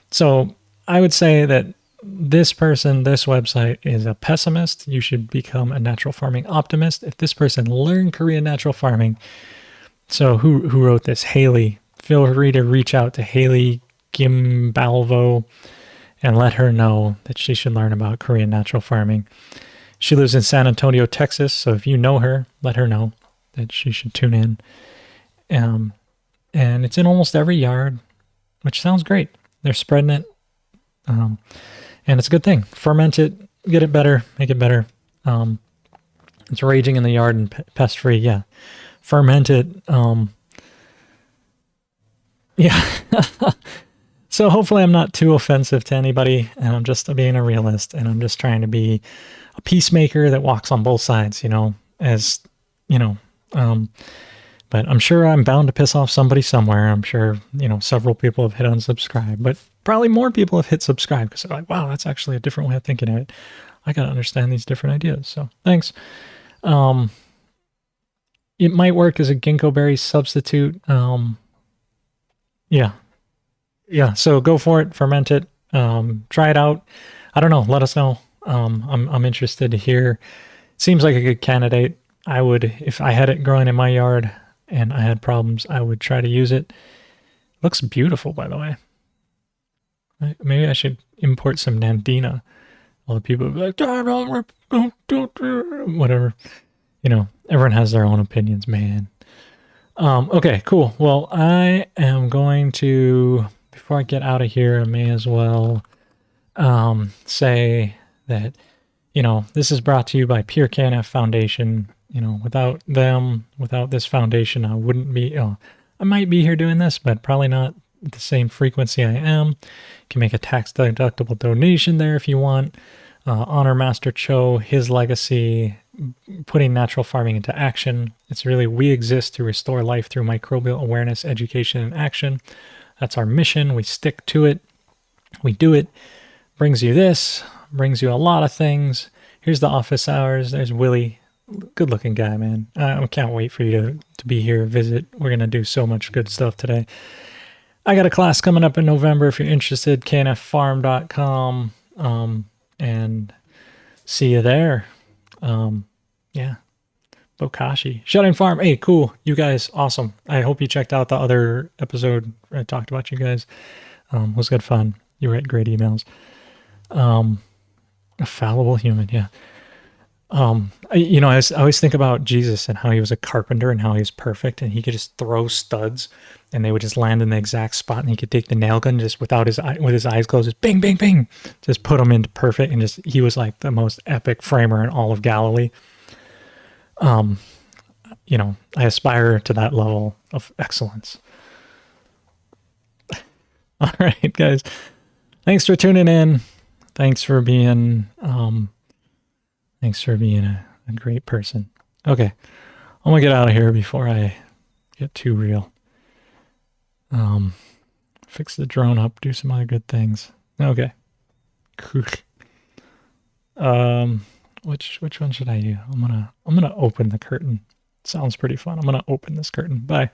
So I would say that this person, this website is a pessimist. You should become a natural farming optimist. If this person learned Korean natural farming, so who wrote this? Haley. Feel free to reach out to Haley Gimbalvo and let her know that she should learn about Korean natural farming. She lives in San Antonio, Texas, so if you know her, let her know that she should tune in. And it's in almost every yard, which sounds great. They're spreading it. And it's a good thing. Ferment it, get it better, make it better. It's raging in the yard and pest-free, yeah. Ferment it. Yeah. So hopefully I'm not too offensive to anybody, and I'm just being a realist, and I'm just trying to be a peacemaker that walks on both sides, as, you know, but I'm sure I'm bound to piss off somebody somewhere. I'm sure, several people have hit unsubscribe, but probably more people have hit subscribe because they're like, wow, that's actually a different way of thinking of it. I got to understand these different ideas. So thanks. It might work as a ginkgo berry substitute. Yeah. So go for it, ferment it, try it out. I don't know. Let us know. I'm interested to hear. Seems like a good candidate. I would, if I had it growing in my yard and I had problems, I would try to use it. Looks beautiful, by the way. Maybe I should import some Nandina. All the people would be like, whatever. Everyone has their own opinions, man. Okay, cool. Well, I am going to, before I get out of here, I may as well say that, this is brought to you by Pure KNF Foundation. Without them, without this foundation, I wouldn't be, I might be here doing this, but probably not the same frequency I am. You can make a tax-deductible donation there if you want. Honor Master Cho, his legacy, putting natural farming into action. It's really, we exist to restore life through microbial awareness, education, and action. That's our mission. We stick to it. We do it. Brings you this, brings you a lot of things. Here's the office hours. There's Willie. Good looking guy, man. I can't wait for you to be here, visit. We're going to do so much good stuff today. I got a class coming up in November if you're interested, knffarm.com, and see you there. Yeah. Bokashi. Shut-in farm. Hey, cool. You guys, awesome. I hope you checked out the other episode I talked about you guys. It was good fun. You write great emails. A fallible human, yeah. I always think about Jesus and how he was a carpenter and how he was perfect and he could just throw studs and they would just land in the exact spot and he could take the nail gun just with his eyes closed, just bing, bing, bing, just put them into perfect and he was like the most epic framer in all of Galilee. I aspire to that level of excellence. All right, guys. Thanks for tuning in. Thanks for being a great person. Okay. I'm gonna get out of here before I get too real. Fix the drone up, do some other good things. Okay. Which one should I do? I'm gonna open the curtain. Sounds pretty fun. I'm gonna open this curtain. Bye.